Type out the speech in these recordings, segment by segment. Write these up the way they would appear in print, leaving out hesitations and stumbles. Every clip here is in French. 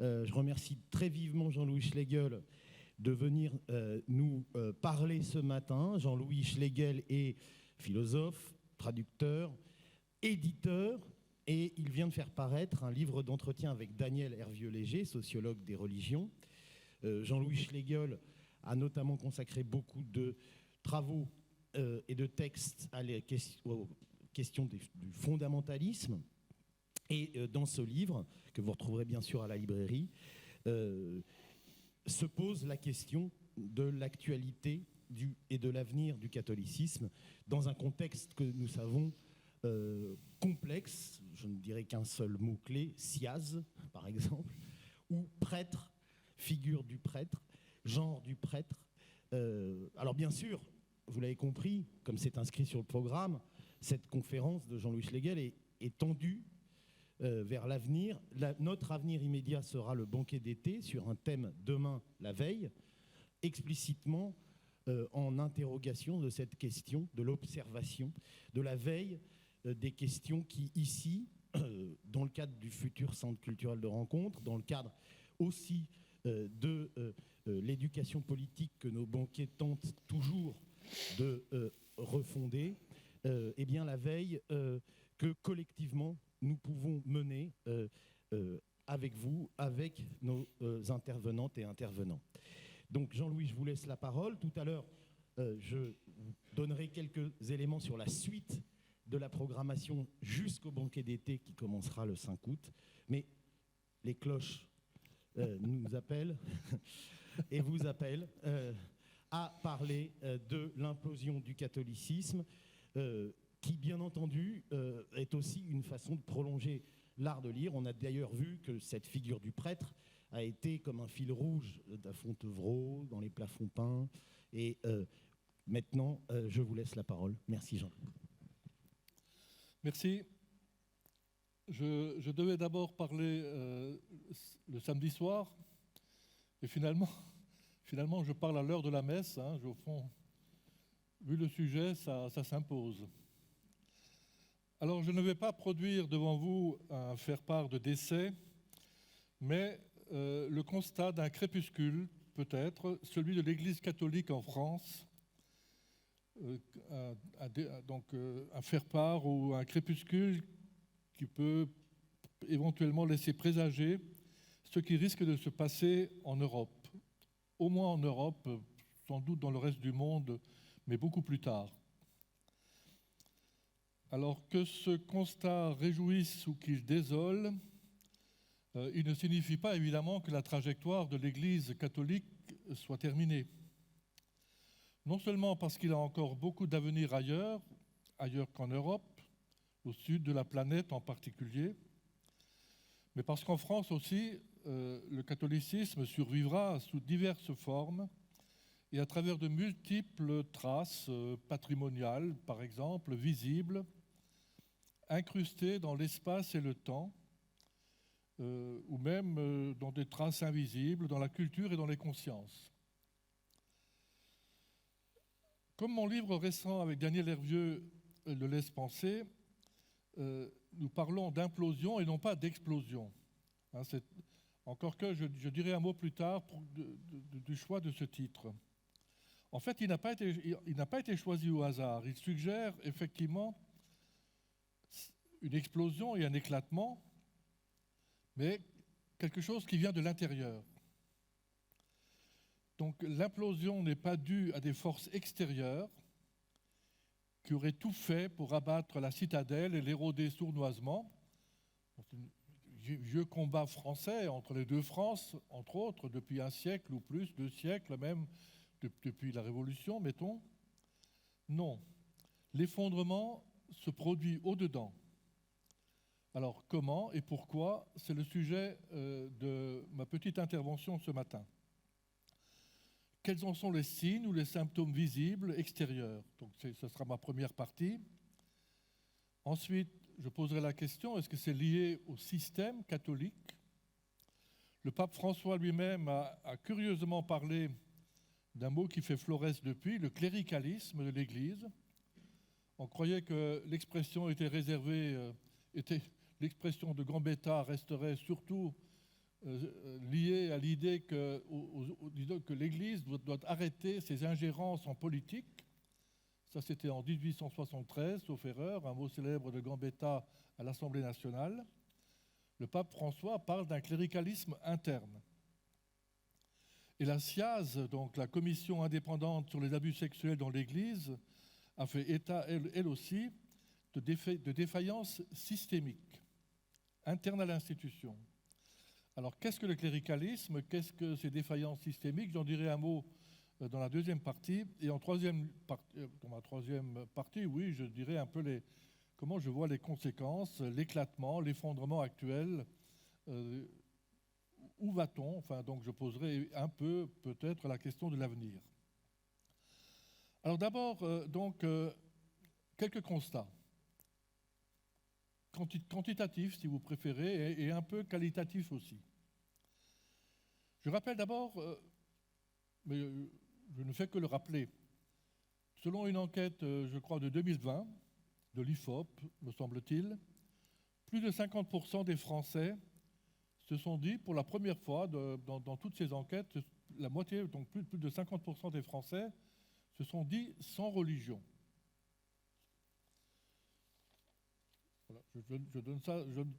Je remercie très vivement Jean-Louis Schlegel de venir nous parler ce matin. Jean-Louis Schlegel est philosophe, traducteur, éditeur, et il vient de faire paraître un livre d'entretien avec Daniel Hervieux-Léger, sociologue des religions. Jean-Louis Schlegel a notamment consacré beaucoup de travaux et de textes aux questions du fondamentalisme. Et dans ce livre, que vous retrouverez bien sûr à la librairie, se pose la question de l'actualité et de l'avenir du catholicisme dans un contexte que nous savons complexe, je ne dirais qu'un seul mot-clé, siaz par exemple, ou prêtre, figure du prêtre, genre du prêtre. Alors bien sûr, vous l'avez compris, comme c'est inscrit sur le programme, cette conférence de Jean-Louis Schlegel est tendue vers l'avenir. Notre avenir immédiat sera le banquet d'été sur un thème demain, la veille, explicitement en interrogation de cette question, de l'observation, de la veille, des questions qui, ici, dans le cadre du futur centre culturel de rencontre, dans le cadre aussi de l'éducation politique que nos banquiers tentent toujours de refonder, eh bien la veille que collectivement nous pouvons mener avec vous, avec nos intervenantes et intervenants. Donc Jean-Louis, je vous laisse la parole. Tout à l'heure, je vous donnerai quelques éléments sur la suite de la programmation jusqu'au banquet d'été qui commencera le 5 août. Mais les cloches nous appellent et vous appellent à parler de l'implosion du catholicisme qui, bien entendu, est aussi une façon de prolonger l'art de lire. On a d'ailleurs vu que cette figure du prêtre a été comme un fil rouge d'à Fontevraud, dans les plafonds peints. Et maintenant, je vous laisse la parole. Merci Jean. Merci. Je devais d'abord parler le samedi soir, et finalement je parle à l'heure de la messe. Au fond, vu le sujet, ça s'impose. Alors, je ne vais pas produire devant vous un faire-part de décès, mais le constat d'un crépuscule, peut-être, celui de l'Église catholique en France, donc un faire-part ou un crépuscule qui peut éventuellement laisser présager ce qui risque de se passer en Europe. Au moins en Europe, sans doute dans le reste du monde, mais beaucoup plus tard. Alors que ce constat réjouisse ou qu'il désole, il ne signifie pas évidemment que la trajectoire de l'Église catholique soit terminée. Non seulement parce qu'il a encore beaucoup d'avenir ailleurs qu'en Europe, au sud de la planète en particulier, mais parce qu'en France aussi, le catholicisme survivra sous diverses formes et à travers de multiples traces patrimoniales, par exemple, visibles, incrustées dans l'espace et le temps, ou même dans des traces invisibles, dans la culture et dans les consciences. Comme mon livre récent avec Daniel Hervieux le laisse penser, nous parlons d'implosion et non pas d'explosion. Encore que je dirai un mot plus tard du choix de ce titre. En fait, il n'a pas été choisi au hasard. Il suggère effectivement une explosion et un éclatement, mais quelque chose qui vient de l'intérieur. Donc l'implosion n'est pas due à des forces extérieures qui auraient tout fait pour abattre la citadelle et l'éroder sournoisement. C'est un vieux combat français entre les deux Frances, entre autres, depuis un siècle ou plus, 2 siècles même, depuis la Révolution, mettons. Non, l'effondrement se produit au-dedans. Alors comment et pourquoi, c'est le sujet de ma petite intervention ce matin. Quels en sont les signes ou les symptômes visibles extérieurs? Donc ce sera ma première partie. Ensuite, je poserai la question, est-ce que c'est lié au système catholique? Le pape François lui-même a curieusement parlé d'un mot qui fait florès depuis, le cléricalisme de l'Église. On croyait que l'expression était réservée, l'expression de Gambetta resterait surtout lié à l'idée disons que l'Église doit arrêter ses ingérences en politique. Ça, c'était en 1873, sauf erreur, un mot célèbre de Gambetta à l'Assemblée nationale. Le pape François parle d'un cléricalisme interne. Et la SIAZ, donc la Commission indépendante sur les abus sexuels dans l'Église, a fait état, elle aussi, de défaillances systémiques, internes à l'institution. Alors, qu'est-ce que le cléricalisme? Qu'est-ce que ces défaillances systémiques? J'en dirai un mot dans la deuxième partie. Et dans ma troisième partie, oui, je dirai un peu comment je vois les conséquences, l'éclatement, l'effondrement actuel. Où va-t-on? Enfin, donc je poserai un peu peut-être la question de l'avenir. Alors d'abord, quelques constats. Quantitatifs, si vous préférez, et un peu qualitatifs aussi. Je rappelle d'abord, mais je ne fais que le rappeler, selon une enquête, je crois, de 2020, de l'IFOP, me semble-t-il, plus de 50% des Français se sont dit, pour la première fois dans toutes ces enquêtes, la moitié, donc plus de 50% des Français se sont dit sans religion. Voilà, je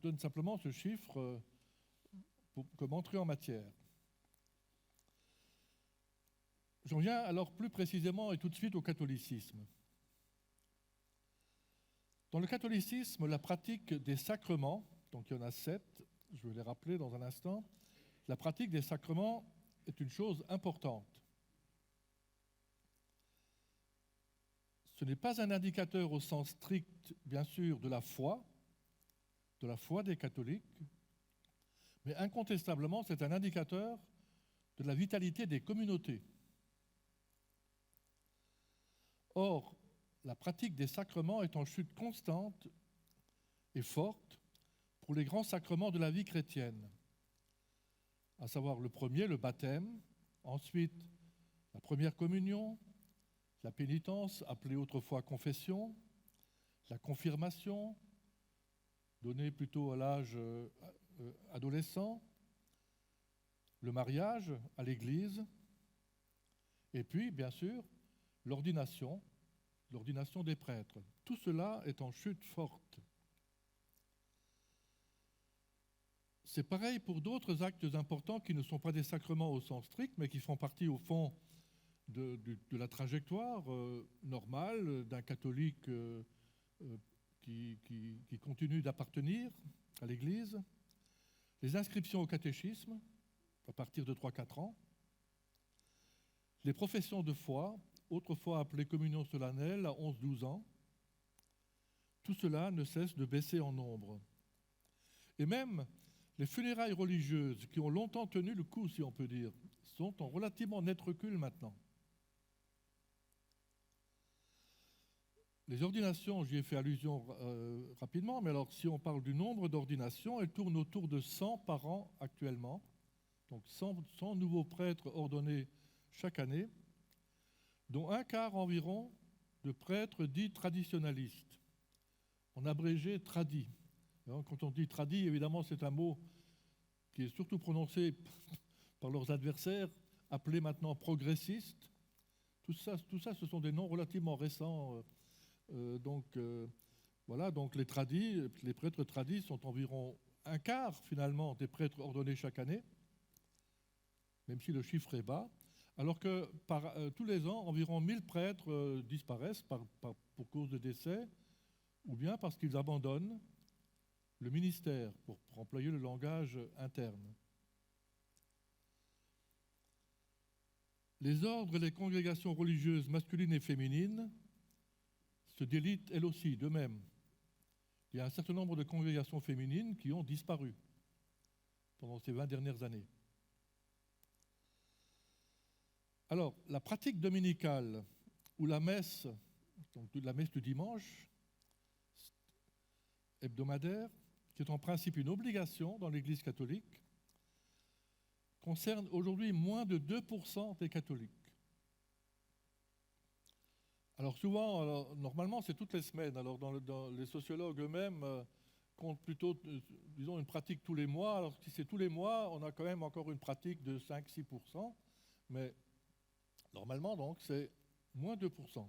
donne simplement ce chiffre comme entrée en matière. J'en viens alors plus précisément et tout de suite au catholicisme. Dans le catholicisme, la pratique des sacrements, donc il y en a 7, je vais les rappeler dans un instant, la pratique des sacrements est une chose importante. Ce n'est pas un indicateur au sens strict, bien sûr, de la foi des catholiques, mais incontestablement, c'est un indicateur de la vitalité des communautés. Or, la pratique des sacrements est en chute constante et forte pour les grands sacrements de la vie chrétienne, à savoir le premier, le baptême, ensuite la première communion, la pénitence, appelée autrefois confession, la confirmation, donnée plutôt à l'âge adolescent, le mariage à l'église, et puis, bien sûr, l'ordination des prêtres. Tout cela est en chute forte. C'est pareil pour d'autres actes importants qui ne sont pas des sacrements au sens strict, mais qui font partie, au fond, de la trajectoire normale d'un catholique qui continue d'appartenir à l'Église. Les inscriptions au catéchisme, à partir de 3-4 ans. Les professions de foi, autrefois appelées communion solennelle, à 11-12 ans. Tout cela ne cesse de baisser en nombre. Et même les funérailles religieuses, qui ont longtemps tenu le coup, si on peut dire, sont en relativement net recul maintenant. Les ordinations, j'y ai fait allusion rapidement, mais alors si on parle du nombre d'ordinations, elles tournent autour de 100 par an actuellement. Donc 100 nouveaux prêtres ordonnés chaque année, dont un quart environ de prêtres dits traditionalistes, en abrégé tradi. Quand on dit tradi, évidemment, c'est un mot qui est surtout prononcé par leurs adversaires, appelé maintenant progressiste. Tout ça, ce sont des noms relativement récents. Voilà, donc les prêtres tradis sont environ un quart finalement des prêtres ordonnés chaque année, même si le chiffre est bas, alors que tous les ans, environ 1000 prêtres disparaissent pour cause de décès, ou bien parce qu'ils abandonnent le ministère, pour employer le langage interne. Les ordres et les congrégations religieuses masculines et féminines se délitent elles aussi, de même. Il y a un certain nombre de congrégations féminines qui ont disparu pendant ces 20 dernières années. Alors, la pratique dominicale ou la messe, donc la messe du dimanche, hebdomadaire, qui est en principe une obligation dans l'Église catholique, concerne aujourd'hui moins de 2% des catholiques. Alors souvent, normalement c'est toutes les semaines, alors dans les sociologues eux-mêmes compte plutôt, disons, une pratique tous les mois. Alors si c'est tous les mois, on a quand même encore une pratique de 5-6%, mais normalement, donc, c'est moins 2%.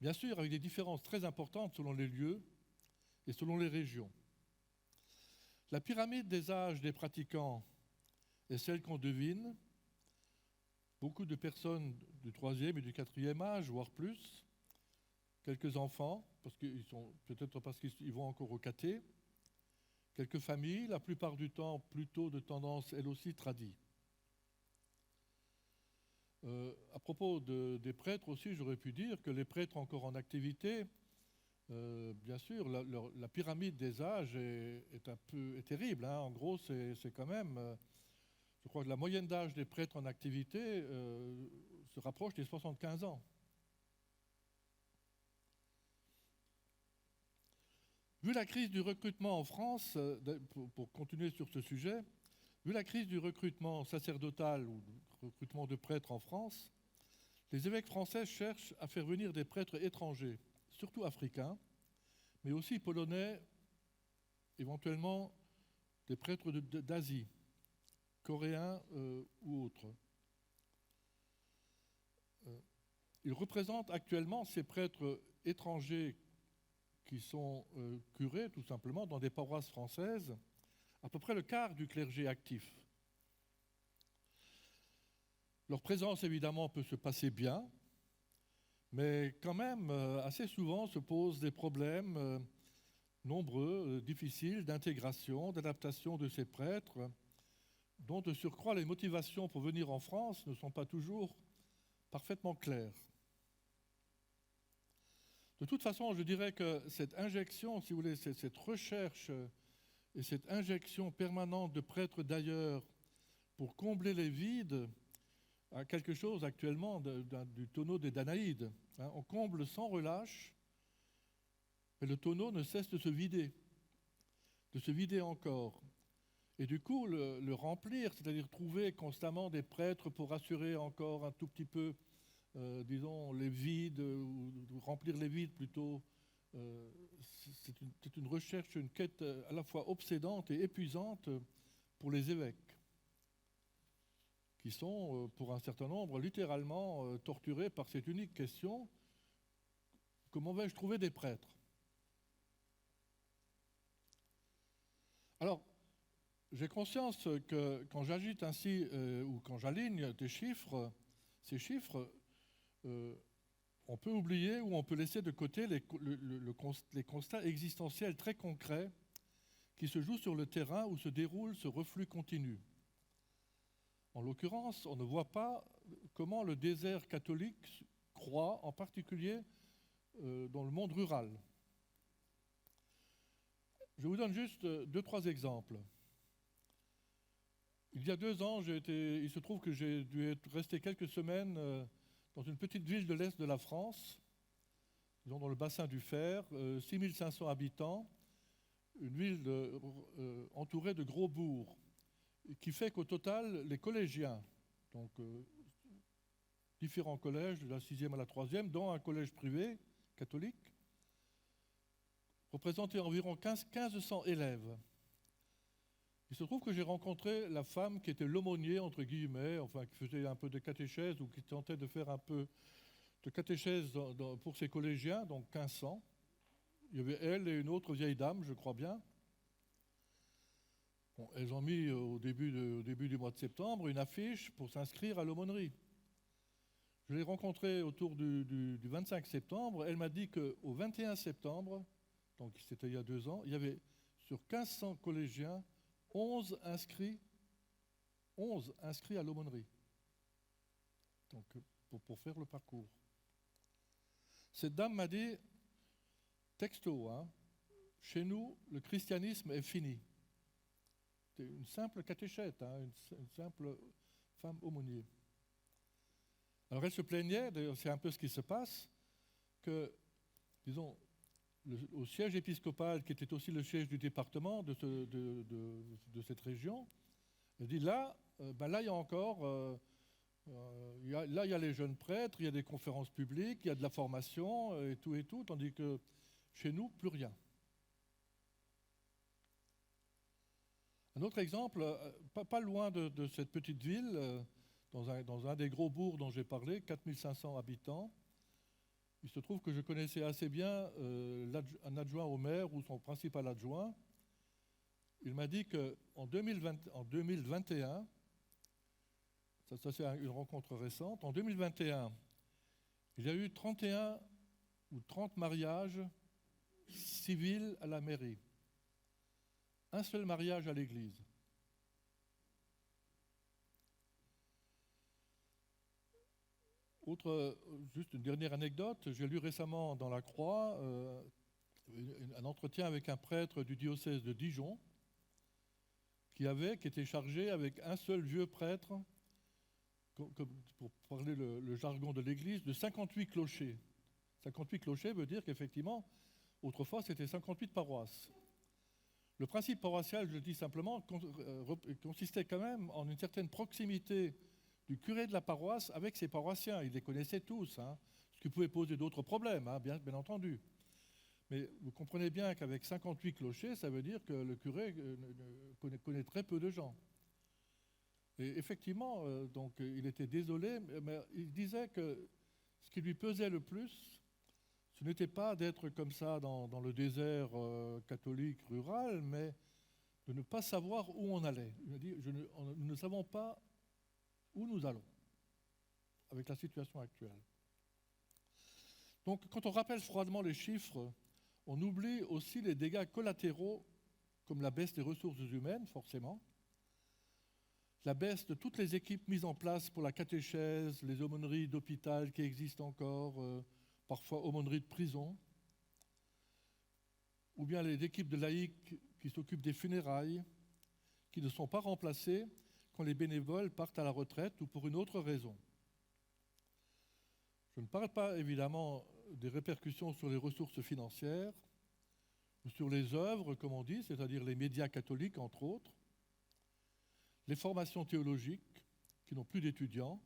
Bien sûr, avec des différences très importantes selon les lieux et selon les régions. La pyramide des âges des pratiquants est celle qu'on devine. Beaucoup de personnes du 3e et du 4e âge, voire plus. Quelques enfants, peut-être parce qu'ils vont encore au caté. Quelques familles, la plupart du temps plutôt de tendance, elle aussi, tradie. À propos des prêtres aussi, j'aurais pu dire que les prêtres encore en activité, bien sûr, la pyramide des âges est terrible. Hein. En gros, c'est quand même, je crois que la moyenne d'âge des prêtres en activité se rapproche des 75 ans. Vu la crise du recrutement en France, pour continuer sur ce sujet, vu la crise du recrutement sacerdotal ou du recrutement de prêtres en France, les évêques français cherchent à faire venir des prêtres étrangers, surtout africains, mais aussi polonais, éventuellement des prêtres d'Asie, coréens ou autres. Ils représentent actuellement ces prêtres étrangers qui sont curés, tout simplement, dans des paroisses françaises, à peu près le quart du clergé actif. Leur présence, évidemment, peut se passer bien, mais quand même, assez souvent se posent des problèmes nombreux, difficiles, d'intégration, d'adaptation de ces prêtres, dont de surcroît les motivations pour venir en France ne sont pas toujours parfaitement claires. De toute façon, je dirais que cette injection, si vous voulez, cette recherche et cette injection permanente de prêtres d'ailleurs pour combler les vides, a quelque chose actuellement du tonneau des Danaïdes. Hein. On comble sans relâche, mais le tonneau ne cesse de se vider encore. Et du coup, le remplir, c'est-à-dire trouver constamment des prêtres pour assurer encore un tout petit peu disons, les vides, ou remplir les vides plutôt, c'est une recherche, une quête à la fois obsédante et épuisante pour les évêques, qui sont, pour un certain nombre, littéralement torturés par cette unique question: comment vais-je trouver des prêtres? Alors, j'ai conscience que quand j'agite ainsi, ou quand j'aligne ces chiffres, on peut oublier ou on peut laisser de côté les constats existentiels très concrets qui se jouent sur le terrain où se déroule ce reflux continu. En l'occurrence, on ne voit pas comment le désert catholique croît, en particulier dans le monde rural. Je vous donne juste 2-3 exemples. Il y a 2 ans, il se trouve que j'ai dû rester quelques semaines dans une petite ville de l'Est de la France, disons dans le bassin du Fer, 6500 habitants, une ville entourée de gros bourgs, qui fait qu'au total, les collégiens, donc différents collèges, de la 6e à la 3e, dont un collège privé catholique, représentaient environ 1500 élèves. Il se trouve que j'ai rencontré la femme qui était l'aumônier, entre guillemets, enfin qui faisait un peu de catéchèse ou qui tentait de faire un peu de catéchèse pour ses collégiens, donc 1500. Il y avait elle et une autre vieille dame, je crois bien. Bon, elles ont mis au début du mois de septembre une affiche pour s'inscrire à l'aumônerie. Je l'ai rencontrée autour du 25 septembre. Elle m'a dit qu'au 21 septembre, donc c'était il y a 2 ans, il y avait sur 1500 collégiens 11 inscrits à l'aumônerie, donc pour faire le parcours. Cette dame m'a dit, texto, chez nous, le christianisme est fini. C'était une simple catéchète, une simple femme aumônier. Alors elle se plaignait, d'ailleurs c'est un peu ce qui se passe, que, disons, au siège épiscopal, qui était aussi le siège du département de cette région, elle dit là, il y a encore, là il y a les jeunes prêtres, il y a des conférences publiques, il y a de la formation et tout, tandis que chez nous, plus rien. Un autre exemple, pas loin de cette petite ville, dans un des gros bourgs dont j'ai parlé, 4500 habitants, il se trouve que je connaissais assez bien un adjoint au maire ou son principal adjoint. Il m'a dit qu'en 2021, ça c'est une rencontre récente, en 2021, il y a eu 31 ou 30 mariages civils à la mairie. Un seul mariage à l'église. Juste une dernière anecdote, j'ai lu récemment dans La Croix un entretien avec un prêtre du diocèse de Dijon qui était chargé avec un seul vieux prêtre, pour parler le jargon de l'église, de 58 clochers. 58 clochers veut dire qu'effectivement, autrefois, c'était 58 paroisses. Le principe paroissial, je le dis simplement, consistait quand même en une certaine proximité du curé de la paroisse avec ses paroissiens. Il les connaissait tous, ce qui pouvait poser d'autres problèmes, bien entendu. Mais vous comprenez bien qu'avec 58 clochers, ça veut dire que le curé connaît très peu de gens. Et effectivement, donc, il était désolé, mais il disait que ce qui lui pesait le plus, ce n'était pas d'être comme ça dans le désert catholique rural, mais de ne pas savoir où on allait. Il a dit, nous ne savons pas où nous allons avec la situation actuelle. Donc, quand on rappelle froidement les chiffres, on oublie aussi les dégâts collatéraux, comme la baisse des ressources humaines, forcément, la baisse de toutes les équipes mises en place pour la catéchèse, les aumôneries d'hôpital qui existent encore, parfois aumôneries de prison, ou bien les équipes de laïcs qui s'occupent des funérailles, qui ne sont pas remplacées quand les bénévoles partent à la retraite ou pour une autre raison. Je ne parle pas évidemment des répercussions sur les ressources financières, ou sur les œuvres, comme on dit, c'est-à-dire les médias catholiques, entre autres, les formations théologiques qui n'ont plus d'étudiants,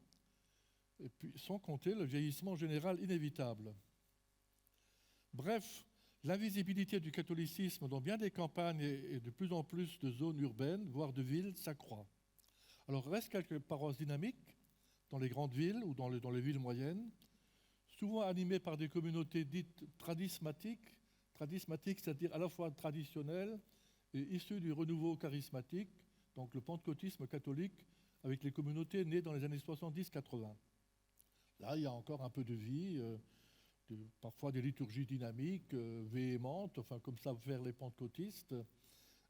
et puis sans compter le vieillissement général inévitable. Bref, l'invisibilité du catholicisme dans bien des campagnes et de plus en plus de zones urbaines, voire de villes, s'accroît. Alors reste quelques paroisses dynamiques dans les grandes villes ou dans les villes moyennes, souvent animées par des communautés dites tradismatiques, c'est-à-dire à la fois traditionnelles et issues du renouveau charismatique, donc le pentecôtisme catholique avec les communautés nées dans les années 70-80. Là, il y a encore un peu de vie, parfois des liturgies dynamiques, véhémentes, enfin comme savent faire les pentecôtistes,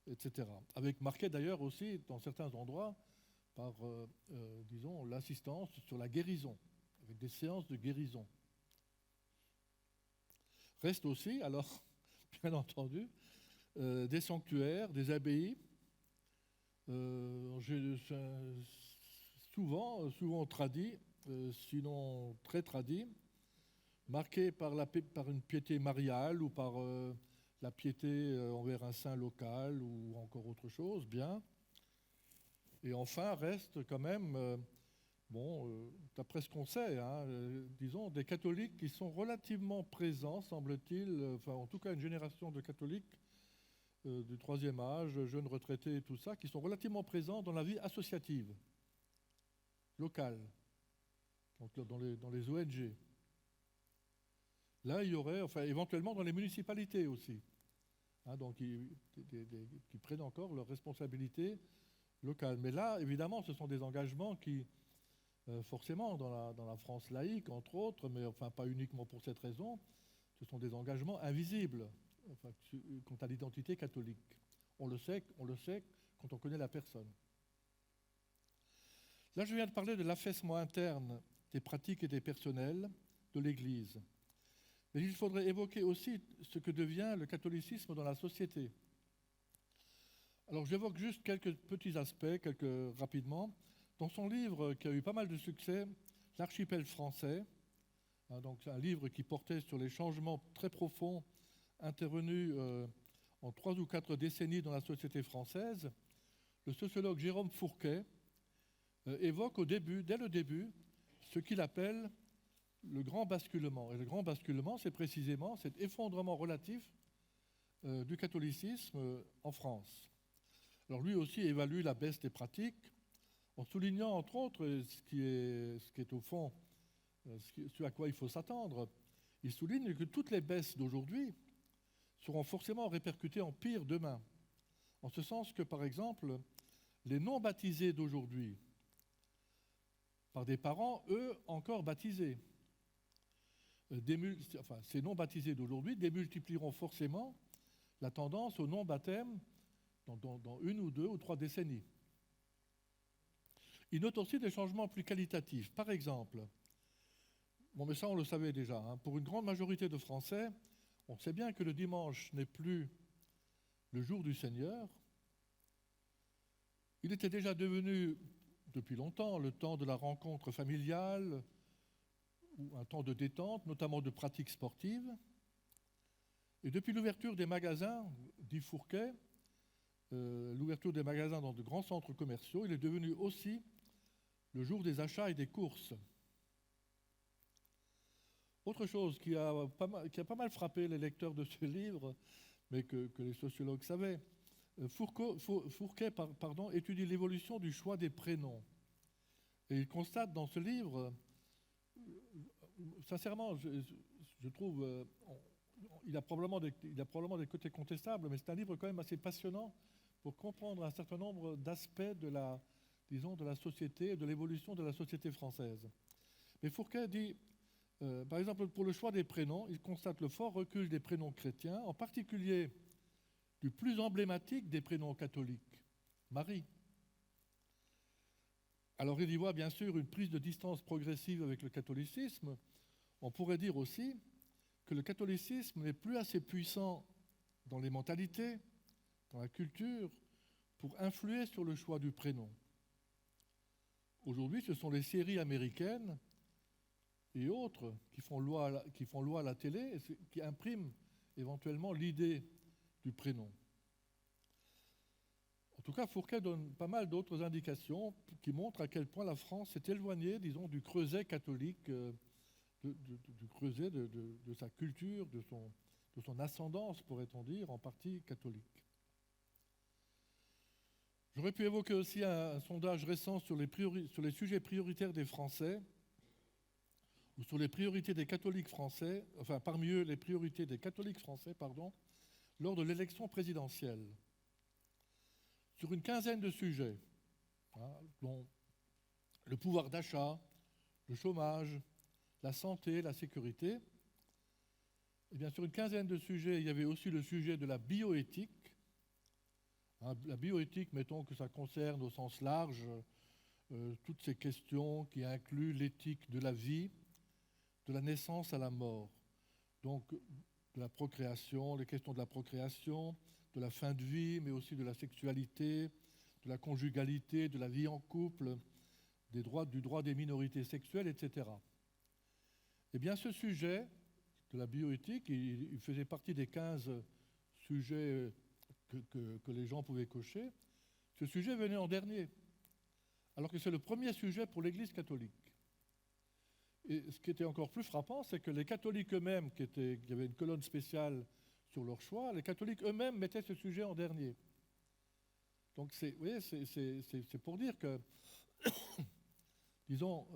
etc. Avec marqué d'ailleurs aussi, dans certains endroits, par, disons, l'assistance sur la guérison, avec des séances de guérison. Reste aussi, alors, bien entendu, des sanctuaires, des abbayes, souvent tradis, sinon très tradis, marqués par une piété mariale ou par la piété envers un saint local ou encore autre chose, bien. Et enfin, reste quand même, d'après ce qu'on sait, disons, des catholiques qui sont relativement présents, semble-t-il, enfin en tout cas une génération de catholiques du troisième âge, jeunes retraités et tout ça, qui sont relativement présents dans la vie associative, locale, donc dans les ONG. Là, il y aurait, enfin éventuellement dans les municipalités aussi, donc qui prennent encore leurs responsabilités locales. Mais là, évidemment, ce sont des engagements qui, forcément, dans la France laïque, entre autres, mais enfin pas uniquement pour cette raison, ce sont des engagements invisibles, enfin, quant à l'identité catholique. On le sait quand on connaît la personne. Là, je viens de parler de l'affaissement interne des pratiques et des personnels de l'Église. Mais il faudrait évoquer aussi ce que devient le catholicisme dans la société. Alors, j'évoque juste quelques petits aspects, rapidement. Dans son livre, qui a eu pas mal de succès, L'archipel français, donc c'est un livre qui portait sur les changements très profonds intervenus en 3 ou 4 décennies dans la société française, le sociologue Jérôme Fourquet évoque dès le début, ce qu'il appelle le grand basculement. Et le grand basculement, c'est précisément cet effondrement relatif du catholicisme en France. Alors lui aussi évalue la baisse des pratiques en soulignant entre autres ce qui est au fond ce à quoi il faut s'attendre. Il souligne que toutes les baisses d'aujourd'hui seront forcément répercutées en pire demain. En ce sens que, par exemple, les non-baptisés d'aujourd'hui, par des parents, eux, encore baptisés, ces non-baptisés d'aujourd'hui démultiplieront forcément la tendance au non-baptême dans une ou deux ou trois décennies. Il note aussi des changements plus qualitatifs. Par exemple, bon, mais ça on le savait déjà, hein, pour une grande majorité de Français, on sait bien que le dimanche n'est plus le jour du Seigneur. Il était déjà devenu, depuis longtemps, le temps de la rencontre familiale, ou un temps de détente, notamment de pratiques sportives. Et depuis l'ouverture des magasins, dit Fourquet, l'ouverture des magasins dans de grands centres commerciaux, il est devenu aussi le jour des achats et des courses. Autre chose qui a pas mal frappé les lecteurs de ce livre, mais que les sociologues savaient, Fourquet étudie l'évolution du choix des prénoms. Et il constate dans ce livre, sincèrement, je trouve, il a probablement des côtés contestables, mais c'est un livre quand même assez passionnant pour comprendre un certain nombre d'aspects de la société et de l'évolution de la société française. Mais Fourquet dit, par exemple, pour le choix des prénoms, il constate le fort recul des prénoms chrétiens, en particulier du plus emblématique des prénoms catholiques, Marie. Alors il y voit bien sûr une prise de distance progressive avec le catholicisme. On pourrait dire aussi que le catholicisme n'est plus assez puissant dans les mentalités, dans la culture, pour influer sur le choix du prénom. Aujourd'hui, ce sont les séries américaines et autres qui font loi à la télé et qui impriment éventuellement l'idée du prénom. En tout cas, Fourquet donne pas mal d'autres indications qui montrent à quel point la France s'est éloignée, disons, du creuset catholique, du creuset de sa culture, de son ascendance, pourrait-on dire, en partie catholique. J'aurais pu évoquer aussi un sondage récent sur les sujets prioritaires des Français, ou sur les priorités des catholiques français, enfin parmi eux les priorités des catholiques français, lors de l'élection présidentielle. Sur une quinzaine de sujets, dont le pouvoir d'achat, le chômage, la santé, la sécurité, et bien sur une quinzaine de sujets, il y avait aussi le sujet de la bioéthique. La bioéthique, mettons que ça concerne au sens large toutes ces questions qui incluent l'éthique de la vie, de la naissance à la mort. Donc de la procréation, les questions de la procréation, de la fin de vie, mais aussi de la sexualité, de la conjugalité, de la vie en couple, du droit des minorités sexuelles, etc. Eh bien, ce sujet de la bioéthique, il faisait partie des 15 sujets que les gens pouvaient cocher. Ce sujet venait en dernier, alors que c'est le premier sujet pour l'Église catholique. Et ce qui était encore plus frappant, c'est que les catholiques eux-mêmes, qui avaient une colonne spéciale sur leur choix, les catholiques eux-mêmes mettaient ce sujet en dernier. Donc c'est pour dire que, disons,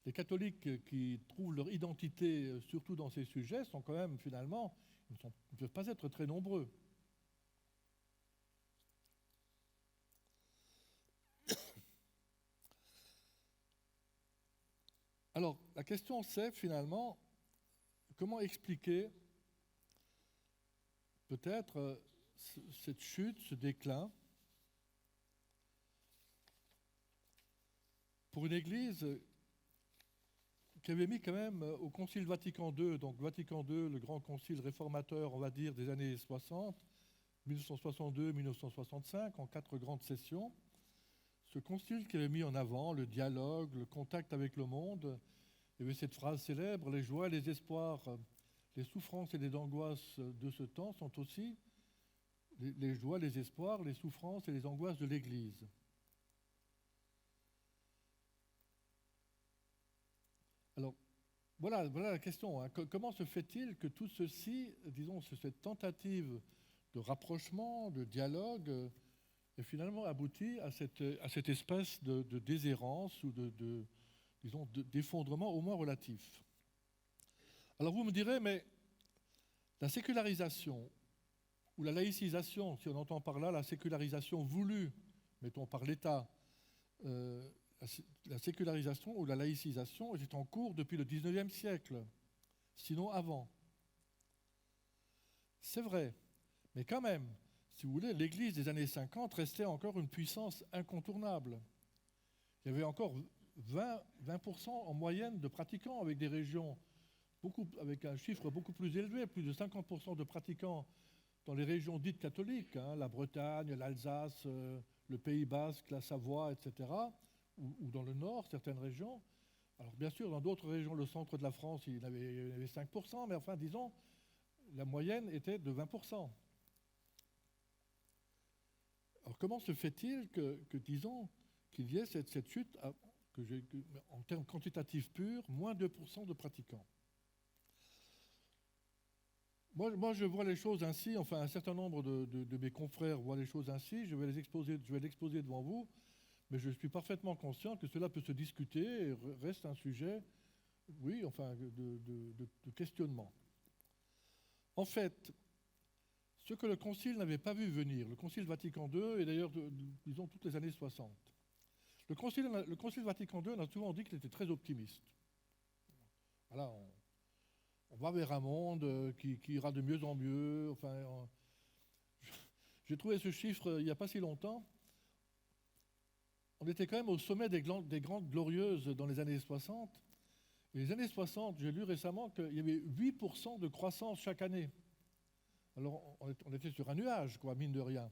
les catholiques qui trouvent leur identité surtout dans ces sujets sont quand même finalement, ils ne peuvent pas être très nombreux. Alors, la question c'est finalement comment expliquer peut-être cette chute, ce déclin, pour une Église qui avait mis quand même au Concile Vatican II, donc Vatican II, le grand concile réformateur, on va dire, des années 60, 1962-1965, en 4 grandes sessions, ce concile qui avait mis en avant le dialogue, le contact avec le monde. Il y avait cette phrase célèbre, les joies et les espoirs, les souffrances et les angoisses de ce temps sont aussi les joies, les espoirs, les souffrances et les angoisses de l'Église. Alors, voilà la question. Comment se fait-il que tout ceci, disons, cette tentative de rapprochement, de dialogue, et finalement aboutit à cette espèce de déshérence ou disons, d'effondrement au moins relatif. Alors vous me direz, mais la sécularisation ou la laïcisation, si on entend par là la sécularisation voulue, mettons par l'État, la sécularisation ou la laïcisation était en cours depuis le XIXe siècle, sinon avant. C'est vrai, mais quand même, si vous voulez, l'Église des années 50 restait encore une puissance incontournable. Il y avait encore 20% en moyenne de pratiquants avec des régions, avec un chiffre beaucoup plus élevé, plus de 50% de pratiquants dans les régions dites catholiques, la Bretagne, l'Alsace, le Pays Basque, la Savoie, etc., ou dans le Nord, certaines régions. Alors bien sûr, dans d'autres régions, le centre de la France, il y avait 5%, mais enfin, disons, la moyenne était de 20%. Alors comment se fait-il disons, qu'il y ait cette chute, en termes quantitatifs purs, moins 2% de pratiquants? Moi, je vois les choses ainsi, enfin un certain nombre de mes confrères voient les choses ainsi, je vais l'exposer devant vous, mais je suis parfaitement conscient que cela peut se discuter et reste un sujet, oui, enfin, de questionnement. En fait, ce que le Concile n'avait pas vu venir, le Concile Vatican II, et d'ailleurs, disons, toutes les années 60, le Concile Vatican II, on a souvent dit qu'il était très optimiste. Voilà, on va vers un monde qui ira de mieux en mieux. Enfin, j'ai trouvé ce chiffre il n'y a pas si longtemps. On était quand même au sommet des Grandes Glorieuses dans les années 60. Et les années 60, j'ai lu récemment qu'il y avait 8% de croissance chaque année. Alors, on était sur un nuage, quoi, mine de rien.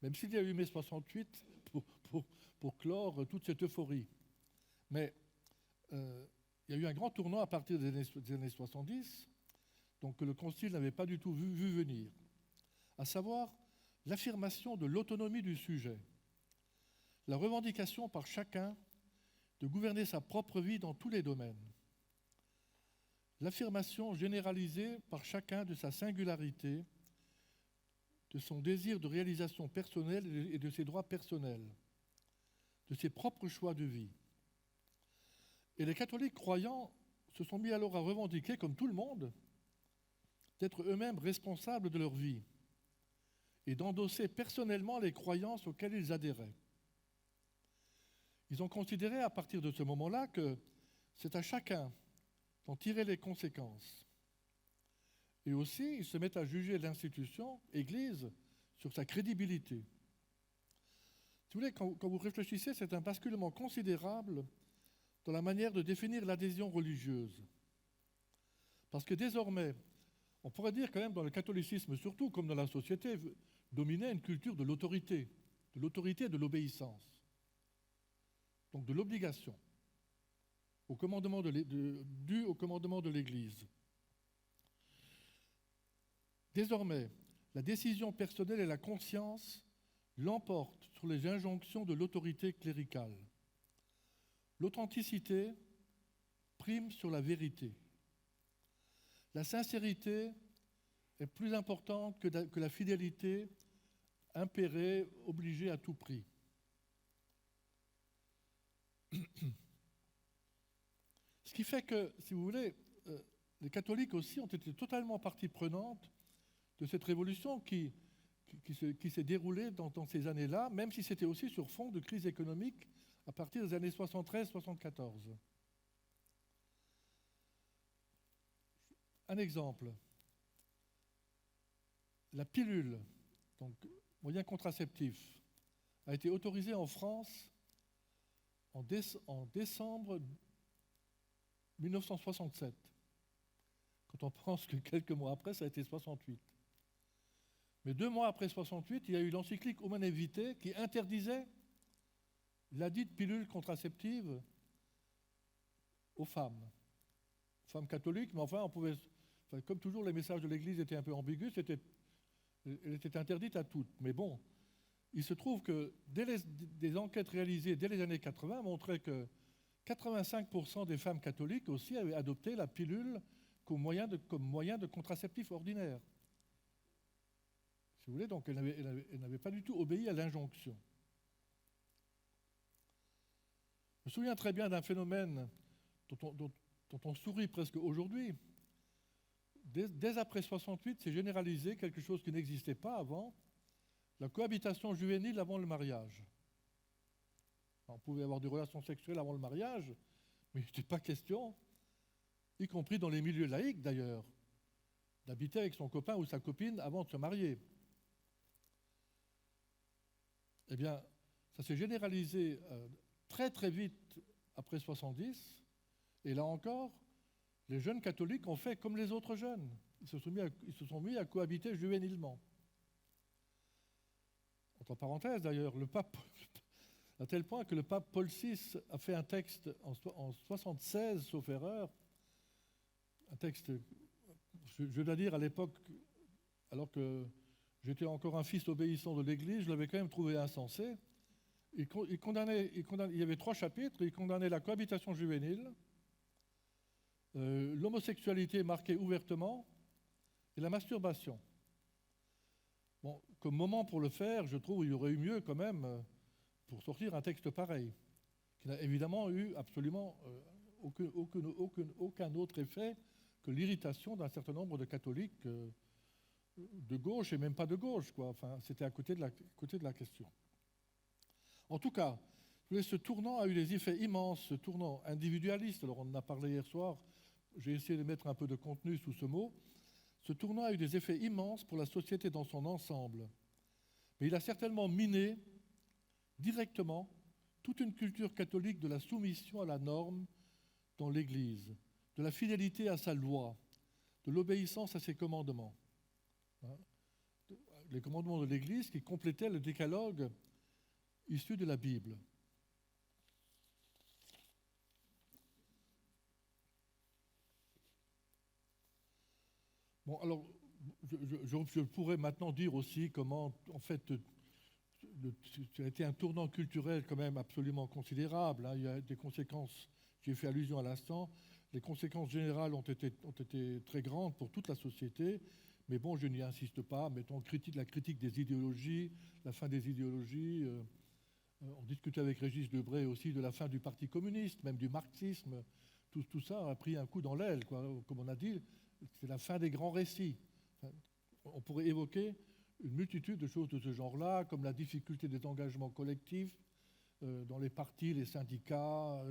Même s'il y a eu mai 68 pour clore toute cette euphorie. Mais il y a eu un grand tournant à partir des années 70, donc que le Concile n'avait pas du tout vu venir, à savoir l'affirmation de l'autonomie du sujet, la revendication par chacun de gouverner sa propre vie dans tous les domaines, l'affirmation généralisée par chacun de sa singularité, de son désir de réalisation personnelle et de ses droits personnels, de ses propres choix de vie. Et les catholiques croyants se sont mis alors à revendiquer, comme tout le monde, d'être eux-mêmes responsables de leur vie et d'endosser personnellement les croyances auxquelles ils adhéraient. Ils ont considéré à partir de ce moment-là que c'est à chacun d'en tirer les conséquences. Et aussi, ils se mettent à juger l'institution, Église, sur sa crédibilité. Si vous voulez, quand vous réfléchissez, c'est un basculement considérable dans la manière de définir l'adhésion religieuse. Parce que désormais, on pourrait dire quand même dans le catholicisme, surtout comme dans la société, dominait une culture de l'autorité et de l'obéissance. Donc de l'obligation, due au commandement de l'Église. Désormais, la décision personnelle et la conscience l'emportent sur les injonctions de l'autorité cléricale. L'authenticité prime sur la vérité. La sincérité est plus importante que la fidélité impérée, obligée à tout prix. Ce qui fait que, si vous voulez, les catholiques aussi ont été totalement partie prenante de cette révolution qui s'est déroulée dans ces années-là, même si c'était aussi sur fond de crise économique à partir des années 73-74. Un exemple, la pilule, donc moyen contraceptif, a été autorisée en France en décembre 1967. Quand on pense que quelques mois après, ça a été 68. Mais 2 mois après 68, il y a eu l'encyclique Humanae Vitae qui interdisait la dite pilule contraceptive aux femmes catholiques, mais enfin, comme toujours, les messages de l'Église étaient un peu ambigus, elle était interdite à toutes. Mais bon, il se trouve que des enquêtes réalisées dès les années 80 montraient que 85% des femmes catholiques aussi avaient adopté la pilule comme moyen de contraceptif ordinaire. Si vous voulez, donc elle n'avait pas du tout obéi à l'injonction. Je me souviens très bien d'un phénomène dont on sourit presque aujourd'hui. Dès après 68, c'est généralisé quelque chose qui n'existait pas avant, la cohabitation juvénile avant le mariage. On pouvait avoir des relations sexuelles avant le mariage, mais il n'était pas question, y compris dans les milieux laïques d'ailleurs, d'habiter avec son copain ou sa copine avant de se marier. Eh bien, ça s'est généralisé très très vite après 70, et là encore, les jeunes catholiques ont fait comme les autres jeunes. Ils se sont mis à cohabiter juvénilement. Entre parenthèses d'ailleurs, le pape, à tel point que le pape Paul VI a fait un texte en 1976, sauf erreur, un texte, je dois dire à l'époque, alors que j'étais encore un fils obéissant de l'Église, je l'avais quand même trouvé insensé. Il y avait 3 chapitres, il condamnait la cohabitation juvénile, l'homosexualité marquée ouvertement et la masturbation. Bon, comme moment pour le faire, je trouve qu'il y aurait eu mieux quand même pour sortir un texte pareil, qui n'a évidemment eu absolument aucun autre effet que l'irritation d'un certain nombre de catholiques de gauche et même pas de gauche, quoi. Enfin, c'était à côté de la question. En tout cas, ce tournant a eu des effets immenses, ce tournant individualiste. Alors on en a parlé hier soir, j'ai essayé de mettre un peu de contenu sous ce mot. Ce tournant a eu des effets immenses pour la société dans son ensemble. Mais il a certainement miné directement toute une culture catholique de la soumission à la norme dans l'Église, de la fidélité à sa loi, de l'obéissance à ses commandements. Les commandements de l'Église qui complétaient le décalogue issu de la Bible. Bon, alors, je pourrais maintenant dire aussi comment, en fait, ça a été un tournant culturel quand même absolument considérable. Hein. Il y a des conséquences, j'ai fait allusion à l'instant, les conséquences générales ont été très grandes pour toute la société, mais bon, je n'y insiste pas. Mettons la critique des idéologies, la fin des idéologies. On discutait avec Régis Debray aussi de la fin du Parti communiste, même du marxisme. Tout ça a pris un coup dans l'aile, quoi. Comme on a dit, c'est la fin des grands récits. Enfin, on pourrait évoquer une multitude de choses de ce genre-là, comme la difficulté des engagements collectifs dans les partis, les syndicats,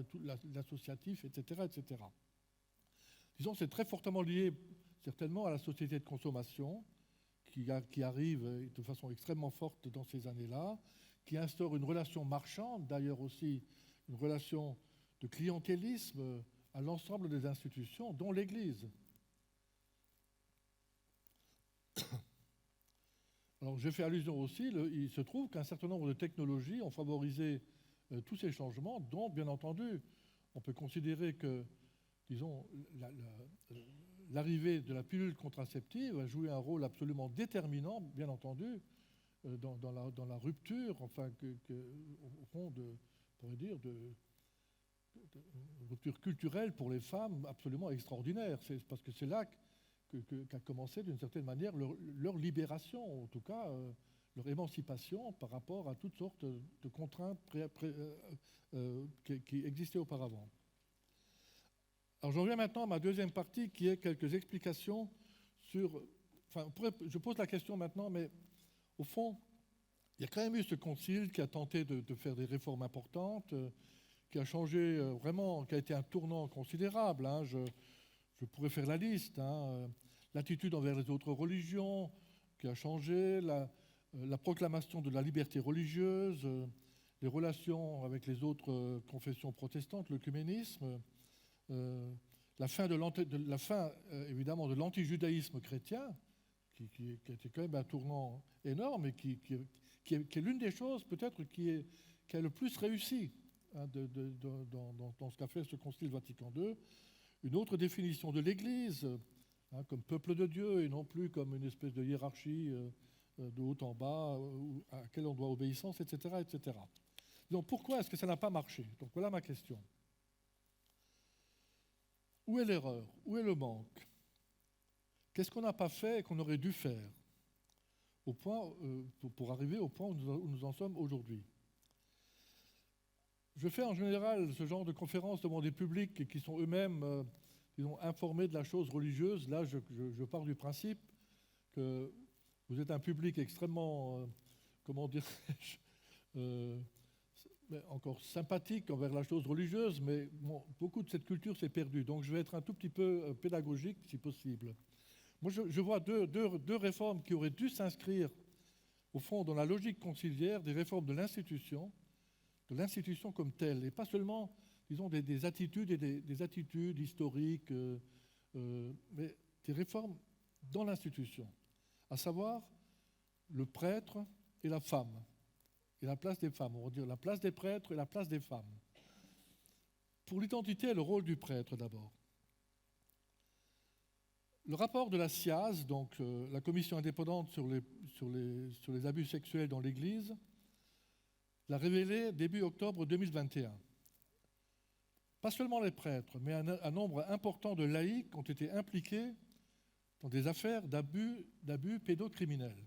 l'associatif, etc., etc. Disons, c'est très fortement lié, certainement, à la société de consommation, qui arrive de façon extrêmement forte dans ces années-là, qui instaure une relation marchande, d'ailleurs aussi une relation de clientélisme à l'ensemble des institutions, dont l'Église. Alors, j'ai fait allusion aussi, il se trouve qu'un certain nombre de technologies ont favorisé tous ces changements, dont, bien entendu, on peut considérer que, disons, l'arrivée de la pilule contraceptive a joué un rôle absolument déterminant, bien entendu, dans la rupture, enfin, au fond, on pourrait dire, de rupture culturelle pour les femmes absolument extraordinaire. Parce que c'est là qu'a commencé d'une certaine manière leur libération, en tout cas leur émancipation par rapport à toutes sortes de contraintes qui existaient auparavant. Alors j'en viens maintenant à ma deuxième partie qui est quelques explications sur... Enfin, je pose la question maintenant, mais au fond, il y a quand même eu ce concile qui a tenté de faire des réformes importantes, qui a changé vraiment, qui a été un tournant considérable. Hein. Je pourrais faire la liste. Hein. L'attitude envers les autres religions qui a changé, la proclamation de la liberté religieuse, les relations avec les autres confessions protestantes, l'œcuménisme, la fin évidemment de l'antijudaïsme chrétien, qui a été quand même un tournant énorme et qui est l'une des choses peut-être qui a le plus réussi hein, dans ce qu'a fait ce Concile Vatican II. Une autre définition de l'Église, hein, comme peuple de Dieu et non plus comme une espèce de hiérarchie de haut en bas à laquelle on doit obéissance, etc., etc. Donc pourquoi est-ce que ça n'a pas marché? Donc voilà ma question. Où est l'erreur? Où est le manque? Qu'est-ce qu'on n'a pas fait et qu'on aurait dû faire? pour arriver au point où nous en sommes aujourd'hui. Je fais en général ce genre de conférences devant des publics qui sont eux-mêmes informés de la chose religieuse. Là, je pars du principe que vous êtes un public extrêmement, comment dirais-je, encore sympathique envers la chose religieuse, mais bon, beaucoup de cette culture s'est perdue. Donc je vais être un tout petit peu pédagogique, si possible. Moi, je vois deux réformes qui auraient dû s'inscrire, au fond, dans la logique conciliaire des réformes de l'institution comme telle, et pas seulement, disons, des attitudes et des attitudes historiques, mais des réformes dans l'institution, à savoir le prêtre et la femme, et la place des femmes, on va dire la place des prêtres et la place des femmes. Pour l'identité et le rôle du prêtre, d'abord. Le rapport de la SIAZ, donc la commission indépendante sur les abus sexuels dans l'Église, l'a révélé début octobre 2021. Pas seulement les prêtres, mais un nombre important de laïcs ont été impliqués dans des affaires d'abus pédocriminels.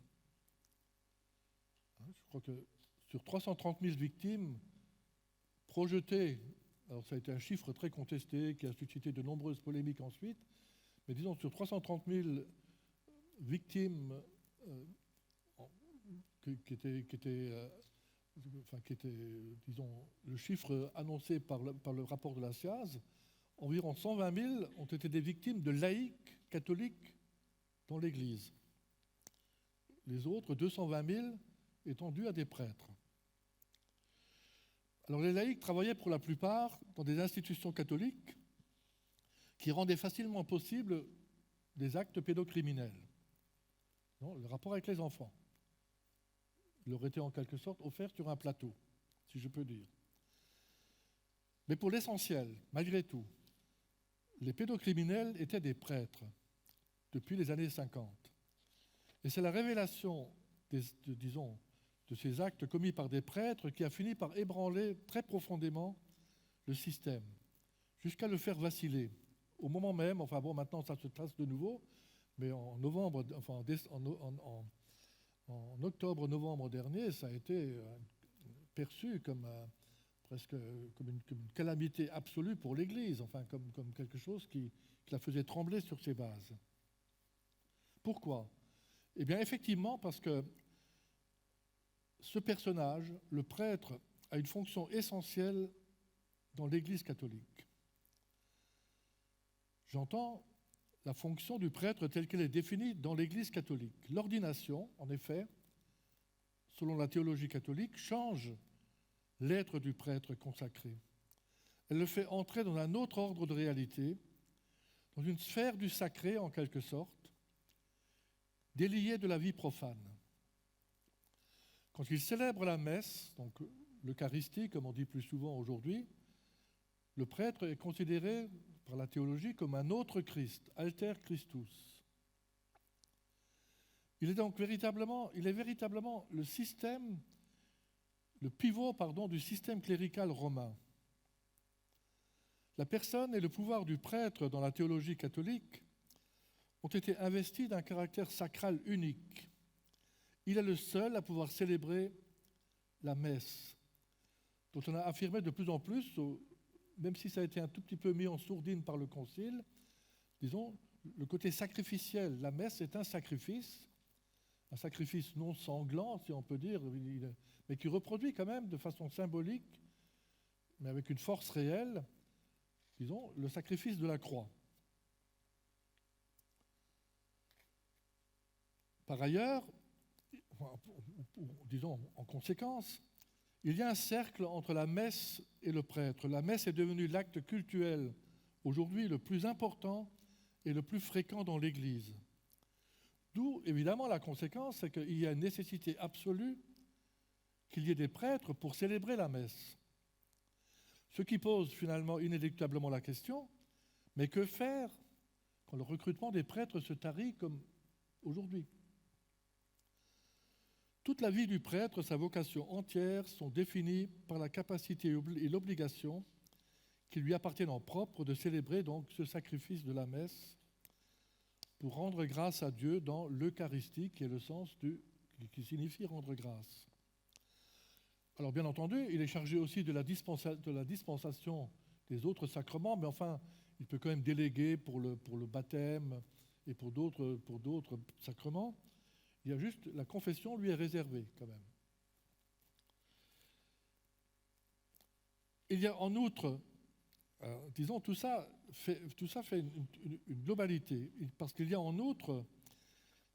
Je crois que sur 330 000 victimes projetées, alors ça a été un chiffre très contesté qui a suscité de nombreuses polémiques ensuite, mais disons sur 330 000 victimes qui étaient, disons, le chiffre annoncé par le rapport de la SIAZ, environ 120 000 ont été des victimes de laïcs catholiques dans l'Église. Les autres, 220 000, étant dus à des prêtres. Alors les laïcs travaillaient pour la plupart dans des institutions catholiques qui rendaient facilement possible des actes pédocriminels. Non, le rapport avec les enfants leur était en quelque sorte offert sur un plateau, si je peux dire. Mais pour l'essentiel, malgré tout, les pédocriminels étaient des prêtres depuis les années 50. Et c'est la révélation, de ces actes commis par des prêtres qui a fini par ébranler très profondément le système, jusqu'à le faire vaciller. Au moment même, enfin bon, maintenant ça se trace de nouveau, mais en octobre-novembre dernier, ça a été perçu comme presque comme une calamité absolue pour l'Église, enfin comme quelque chose qui la faisait trembler sur ses bases. Pourquoi ? Eh bien, effectivement, parce que ce personnage, le prêtre, a une fonction essentielle dans l'Église catholique. J'entends la fonction du prêtre telle qu'elle est définie dans l'Église catholique. L'ordination, en effet, selon la théologie catholique, change l'être du prêtre consacré. Elle le fait entrer dans un autre ordre de réalité, dans une sphère du sacré en quelque sorte, déliée de la vie profane. Quand il célèbre la messe, donc l'Eucharistie, comme on dit plus souvent aujourd'hui, le prêtre est considéré par la théologie comme un autre Christ, alter Christus. Il est véritablement le pivot du système clérical romain. La personne et le pouvoir du prêtre dans la théologie catholique ont été investis d'un caractère sacral unique. Il est le seul à pouvoir célébrer la messe, dont on a affirmé de plus en plus, même si ça a été un tout petit peu mis en sourdine par le Concile, disons, le côté sacrificiel. La messe est un sacrifice non sanglant, si on peut dire, mais qui reproduit quand même de façon symbolique, mais avec une force réelle, disons, le sacrifice de la croix. Par ailleurs, disons en conséquence, il y a un cercle entre la messe et le prêtre. La messe est devenue l'acte cultuel aujourd'hui le plus important et le plus fréquent dans l'Église. D'où, évidemment, la conséquence, c'est qu'il y a une nécessité absolue qu'il y ait des prêtres pour célébrer la messe. Ce qui pose finalement inéluctablement la question, mais que faire quand le recrutement des prêtres se tarit comme aujourd'hui ? Toute la vie du prêtre, sa vocation entière, sont définies par la capacité et l'obligation qui lui appartiennent en propre de célébrer donc ce sacrifice de la messe pour rendre grâce à Dieu dans l'Eucharistie, qui est le sens du qui signifie rendre grâce. Alors bien entendu, il est chargé aussi de la dispensation des autres sacrements, mais enfin, il peut quand même déléguer pour le baptême et pour d'autres sacrements. Il y a juste, la confession lui est réservée quand même. Il y a en outre, disons, tout ça fait une globalité, parce qu'il y a en outre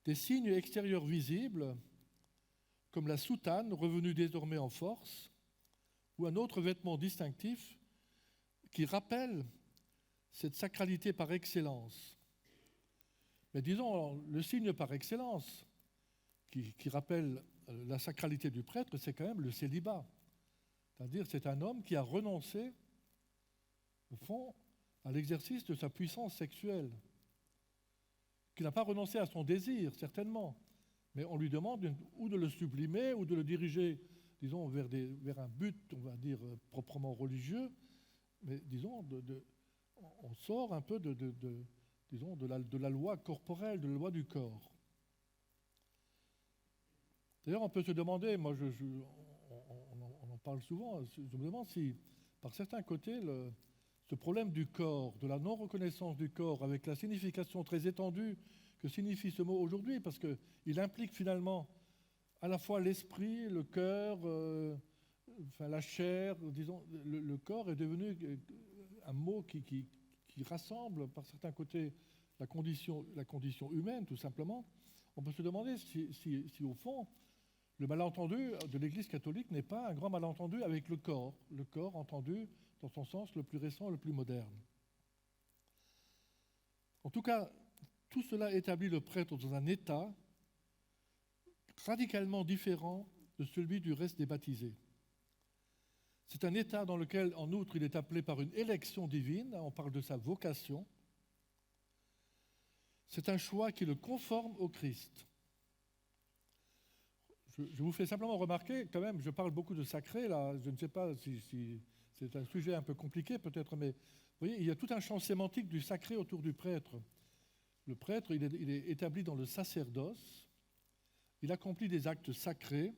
des signes extérieurs visibles, comme la soutane revenue désormais en force, ou un autre vêtement distinctif qui rappelle cette sacralité par excellence. Mais disons, le signe par excellence qui rappelle la sacralité du prêtre, c'est quand même le célibat. C'est-à-dire, c'est un homme qui a renoncé, au fond, à l'exercice de sa puissance sexuelle, qui n'a pas renoncé à son désir, certainement, mais on lui demande ou de le sublimer ou de le diriger, disons, vers un but, on va dire, proprement religieux, mais disons, on sort un peu de la loi corporelle, de la loi du corps. D'ailleurs, on peut se demander, moi on en parle souvent, je me demande si, par certains côtés, ce problème du corps, de la non-reconnaissance du corps, avec la signification très étendue que signifie ce mot aujourd'hui, parce qu'il implique finalement à la fois l'esprit, le cœur, la chair, disons, le corps est devenu un mot qui rassemble par certains côtés la condition humaine, tout simplement. On peut se demander si au fond, le malentendu de l'Église catholique n'est pas un grand malentendu avec le corps entendu dans son sens le plus récent, le plus moderne. En tout cas, tout cela établit le prêtre dans un état radicalement différent de celui du reste des baptisés. C'est un état dans lequel, en outre, il est appelé par une élection divine, on parle de sa vocation. C'est un choix qui le conforme au Christ. Je vous fais simplement remarquer, quand même, je parle beaucoup de sacré, là, je ne sais pas si c'est un sujet un peu compliqué peut-être, mais vous voyez, il y a tout un champ sémantique du sacré autour du prêtre. Le prêtre, il est établi dans le sacerdoce, il accomplit des actes sacrés,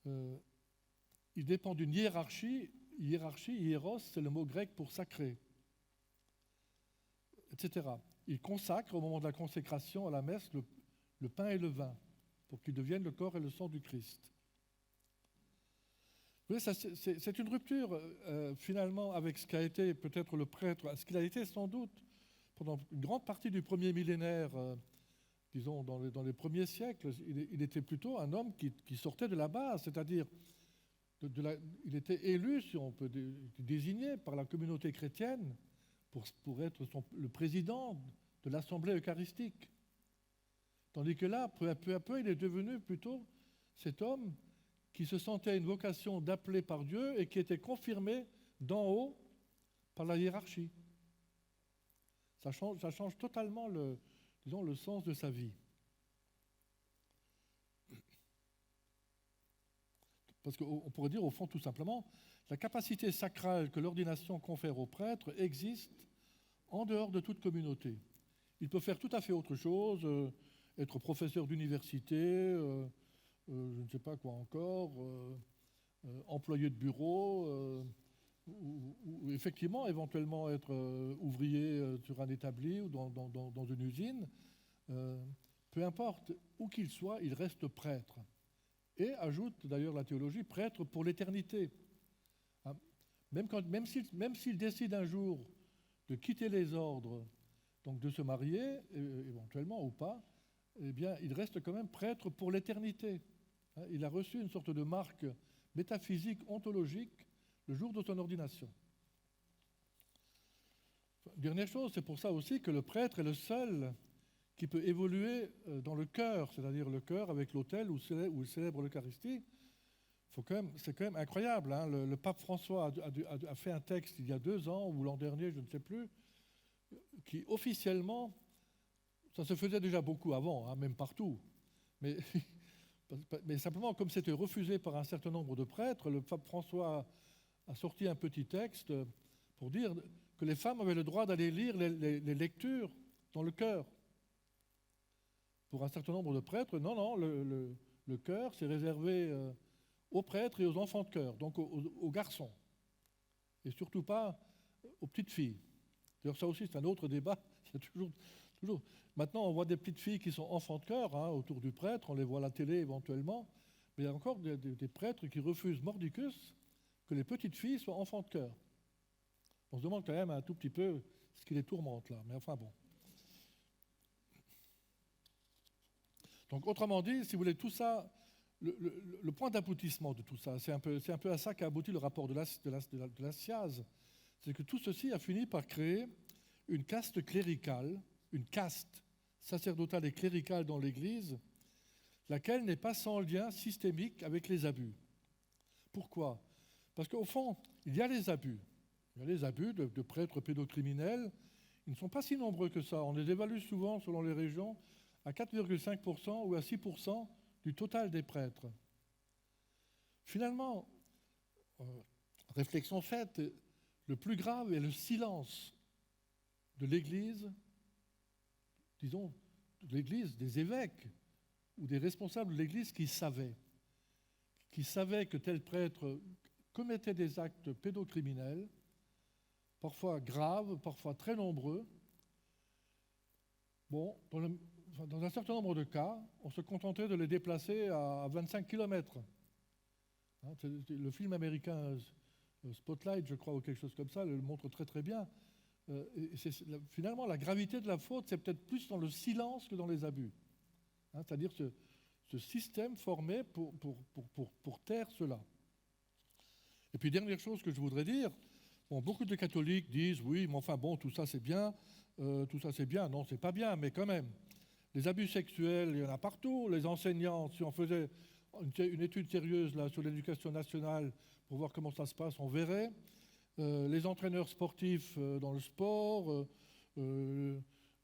il dépend d'une hiérarchie, hiéros, c'est le mot grec pour sacré, etc. Il consacre au moment de la consécration à la messe le pain et le vin, pour qu'ils deviennent le corps et le sang du Christ. Vous voyez, c'est une rupture finalement avec ce qu'a été peut-être le prêtre, ce qu'il a été sans doute pendant une grande partie du premier millénaire, disons dans les premiers siècles. Il était plutôt un homme qui sortait de la base, c'est-à-dire il était élu, si on peut désigner, par la communauté chrétienne pour être le président de l'Assemblée eucharistique. Tandis que là, peu à peu, il est devenu plutôt cet homme qui se sentait une vocation d'appeler par Dieu et qui était confirmé d'en haut par la hiérarchie. Ça change totalement le sens de sa vie. Parce qu'on pourrait dire au fond tout simplement, la capacité sacrale que l'ordination confère au prêtre existe en dehors de toute communauté. Il peut faire tout à fait autre chose, être professeur d'université, je ne sais pas quoi encore, employé de bureau, ou effectivement, éventuellement être ouvrier sur un établi ou dans une usine. Peu importe, où qu'il soit, il reste prêtre. Et ajoute d'ailleurs la théologie, prêtre pour l'éternité. Même s'il décide un jour de quitter les ordres, donc de se marier, éventuellement ou pas, eh bien, il reste quand même prêtre pour l'éternité. Il a reçu une sorte de marque métaphysique, ontologique, le jour de son ordination. Dernière chose, c'est pour ça aussi que le prêtre est le seul qui peut évoluer dans le cœur, c'est-à-dire le cœur avec l'autel où il célèbre l'Eucharistie. C'est quand même incroyable. Hein. Le pape François a fait un texte il y a 2 ans, ou l'an dernier, je ne sais plus, qui officiellement, ça se faisait déjà beaucoup avant, hein, même partout, mais simplement, comme c'était refusé par un certain nombre de prêtres, le pape François a sorti un petit texte pour dire que les femmes avaient le droit d'aller lire les lectures dans le chœur. pour un certain nombre de prêtres, non, le chœur, c'est réservé aux prêtres et aux enfants de chœur, donc aux garçons, et surtout pas aux petites filles. D'ailleurs, ça aussi, c'est un autre débat. Il y a toujours. Maintenant, on voit des petites filles qui sont enfants de chœur autour du prêtre, on les voit à la télé éventuellement, mais il y a encore des prêtres qui refusent mordicus que les petites filles soient enfants de chœur. On se demande quand même un tout petit peu ce qui les tourmente là, mais enfin bon. Donc, autrement dit, si vous voulez, tout ça, le point d'aboutissement de tout ça, c'est un peu à ça qu'a abouti le rapport de la SIAZ, c'est que tout ceci a fini par créer une caste cléricale, une caste sacerdotale et cléricale dans l'Église, laquelle n'est pas sans lien systémique avec les abus. Pourquoi ? Parce qu'au fond, il y a les abus. Il y a les abus de prêtres pédocriminels. Ils ne sont pas si nombreux que ça. On les évalue souvent, selon les régions, à 4,5% ou à 6% du total des prêtres. Finalement, réflexion faite, le plus grave est le silence de l'Église, disons, de l'Église, des évêques ou des responsables de l'Église qui savaient que tel prêtre commettait des actes pédocriminels, parfois graves, parfois très nombreux. Bon, dans un certain nombre de cas, on se contentait de les déplacer à 25 km. Le film américain Spotlight, je crois, ou quelque chose comme ça, le montre très très bien. Finalement, la gravité de la faute, c'est peut-être plus dans le silence que dans les abus. C'est-à-dire ce système formé pour taire cela. Et puis, dernière chose que je voudrais dire, beaucoup de catholiques disent, oui, mais enfin bon, tout ça c'est bien, non, c'est pas bien, mais quand même. Les abus sexuels, il y en a partout. Les enseignants, si on faisait une étude sérieuse là, sur l'éducation nationale pour voir comment ça se passe, on verrait. Les entraîneurs sportifs dans le sport,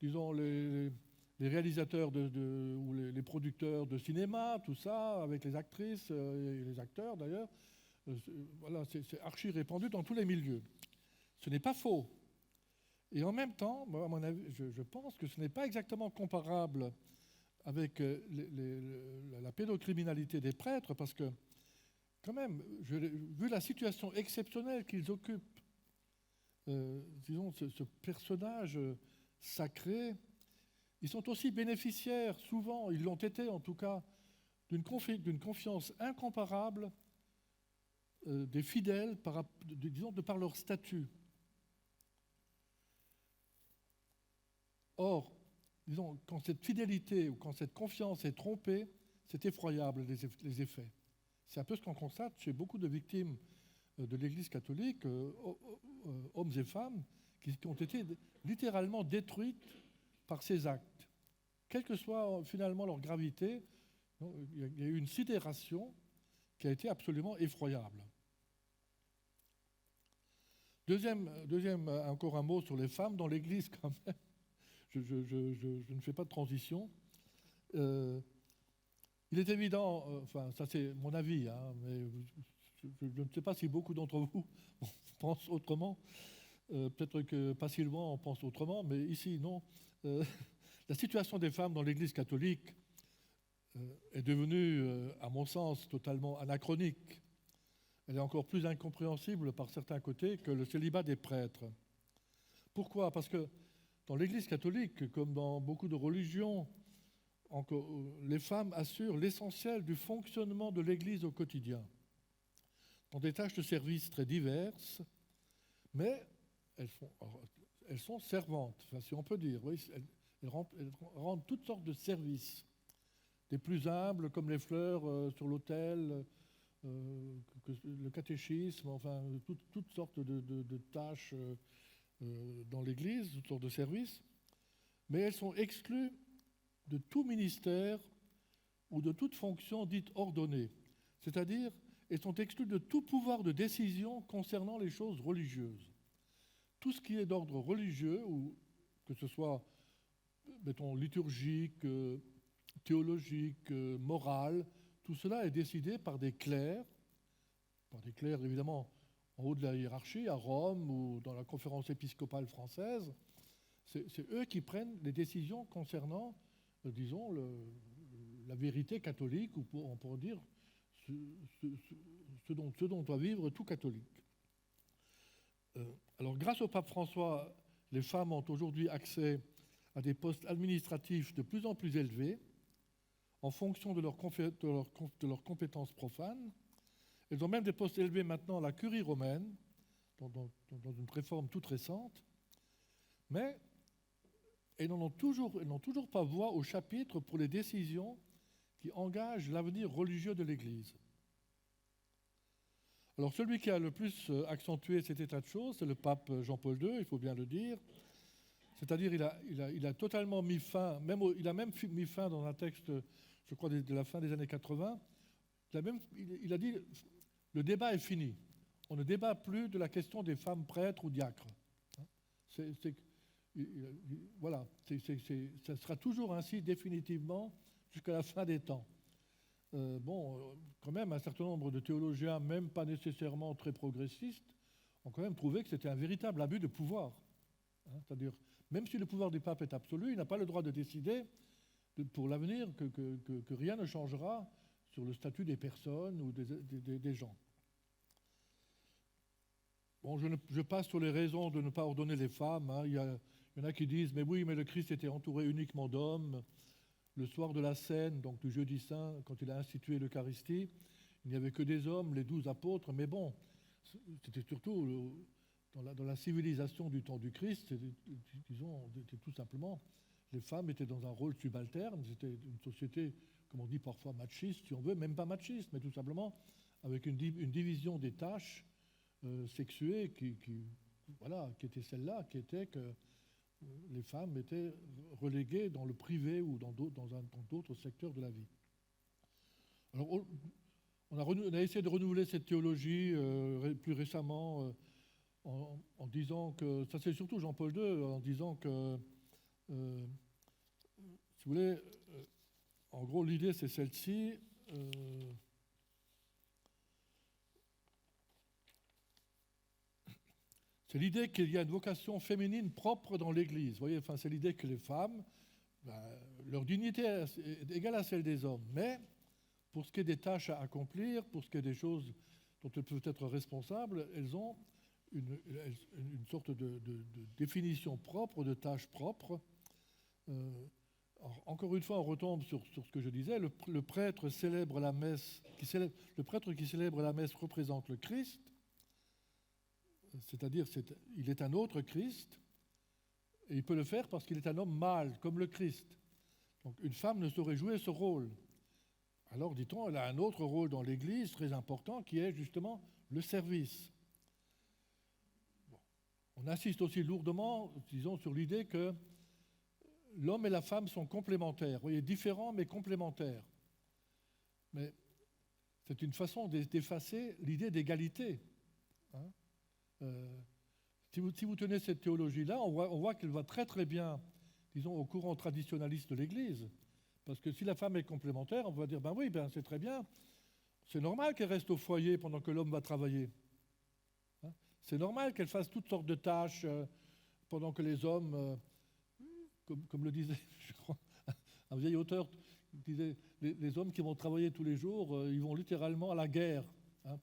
disons les réalisateurs ou les producteurs de cinéma, tout ça, avec les actrices et les acteurs d'ailleurs. Voilà, c'est archi répandu dans tous les milieux. Ce n'est pas faux. Et en même temps, moi, à mon avis, je pense que ce n'est pas exactement comparable avec la pédocriminalité des prêtres, parce que, quand même, vu la situation exceptionnelle qu'ils occupent, disons, ce personnage sacré, ils sont aussi bénéficiaires, souvent, ils l'ont été en tout cas, d'une confiance incomparable des fidèles, disons, de par leur statut. Or, disons, quand cette fidélité ou quand cette confiance est trompée, c'est effroyable les effets. C'est un peu ce qu'on constate chez beaucoup de victimes de l'Église catholique, hommes et femmes, qui ont été littéralement détruites par ces actes. Quelle que soit finalement leur gravité, il y a eu une sidération qui a été absolument effroyable. Deuxième, encore un mot sur les femmes dans l'Église quand même. Je ne fais pas de transition. Il est évident, enfin ça c'est mon avis, mais je ne sais pas si beaucoup d'entre vous pensent autrement. Peut-être que pas si loin on pense autrement, mais ici non. La situation des femmes dans l'Église catholique est devenue, à mon sens, totalement anachronique. Elle est encore plus incompréhensible par certains côtés que le célibat des prêtres. Pourquoi ? Parce que dans l'Église catholique, comme dans beaucoup de religions, les femmes assurent l'essentiel du fonctionnement de l'Église au quotidien, dans des tâches de service très diverses, mais elles sont servantes, enfin, si on peut dire. Oui, elles rendent toutes sortes de services, des plus humbles comme les fleurs sur l'autel, le catéchisme, enfin toutes sortes de tâches dans l'Église, toutes sortes de services, mais elles sont exclues de tout ministère ou de toute fonction dite ordonnée, c'est-à-dire elles sont exclues de tout pouvoir de décision concernant les choses religieuses. Tout ce qui est d'ordre religieux, ou que ce soit, mettons, liturgique, théologique, moral, tout cela est décidé par des clercs évidemment en haut de la hiérarchie, à Rome ou dans la conférence épiscopale française. C'est eux qui prennent les décisions concernant disons, la vérité catholique, ou on pourrait dire ce dont doit vivre tout catholique. Alors, grâce au pape François, les femmes ont aujourd'hui accès à des postes administratifs de plus en plus élevés en fonction de leurs compétences profanes. Elles ont même des postes élevés maintenant à la curie romaine, dans une réforme toute récente, mais elles n'ont toujours pas voix au chapitre pour les décisions qui engagent l'avenir religieux de l'Église. Alors celui qui a le plus accentué cet état de choses, c'est le pape Jean-Paul II, il faut bien le dire. C'est-à-dire il a totalement mis fin, il a même mis fin dans un texte, je crois, de la fin des années 80, il a dit le débat est fini. On ne débat plus de la question des femmes prêtres ou diacres. Voilà, ça sera toujours ainsi définitivement jusqu'à la fin des temps. Quand même, un certain nombre de théologiens, même pas nécessairement très progressistes, ont quand même trouvé que c'était un véritable abus de pouvoir. C'est-à-dire, même si le pouvoir du pape est absolu, il n'a pas le droit de décider pour l'avenir que rien ne changera sur le statut des personnes ou des gens. Bon, je passe sur les raisons de ne pas ordonner les femmes. Il y en a qui disent, mais oui, mais le Christ était entouré uniquement d'hommes. Le soir de la Cène, donc du jeudi saint, quand il a institué l'Eucharistie, il n'y avait que des hommes, les 12 apôtres, mais bon, c'était surtout dans la civilisation du temps du Christ, disons, tout simplement, les femmes étaient dans un rôle subalterne, c'était une société, comme on dit parfois machiste, si on veut, même pas machiste, mais tout simplement avec une division des tâches sexuées qui était celle-là, qui était que les femmes étaient reléguées dans le privé ou dans d'autres secteurs de la vie. Alors, on a essayé de renouveler cette théologie plus récemment en disant que, ça c'est surtout Jean-Paul II, en disant que, si vous voulez, en gros l'idée c'est celle-ci, c'est l'idée qu'il y a une vocation féminine propre dans l'Église. Vous voyez, c'est l'idée que les femmes, leur dignité est égale à celle des hommes. Mais pour ce qui est des tâches à accomplir, pour ce qui est des choses dont elles peuvent être responsables, elles ont une sorte de définition propre, de tâches propres. Encore une fois, on retombe sur ce que je disais. Le prêtre célèbre la messe. Le prêtre qui célèbre la messe représente le Christ. C'est-à-dire il est un autre Christ, et il peut le faire parce qu'il est un homme mâle, comme le Christ. Donc une femme ne saurait jouer ce rôle. Alors, dit-on, elle a un autre rôle dans l'Église très important, qui est justement le service. Bon. On insiste aussi lourdement, disons, sur l'idée que l'homme et la femme sont complémentaires. Vous voyez, différents mais complémentaires. Mais c'est une façon d'effacer l'idée d'égalité. Si vous tenez cette théologie-là, on voit qu'elle va très très bien, disons, au courant traditionnaliste de l'Église. Parce que si la femme est complémentaire, on va dire, c'est très bien, c'est normal qu'elle reste au foyer pendant que l'homme va travailler. C'est normal qu'elle fasse toutes sortes de tâches pendant que les hommes, comme le disait, je crois, un vieil auteur, disait, les hommes qui vont travailler tous les jours, ils vont littéralement à la guerre,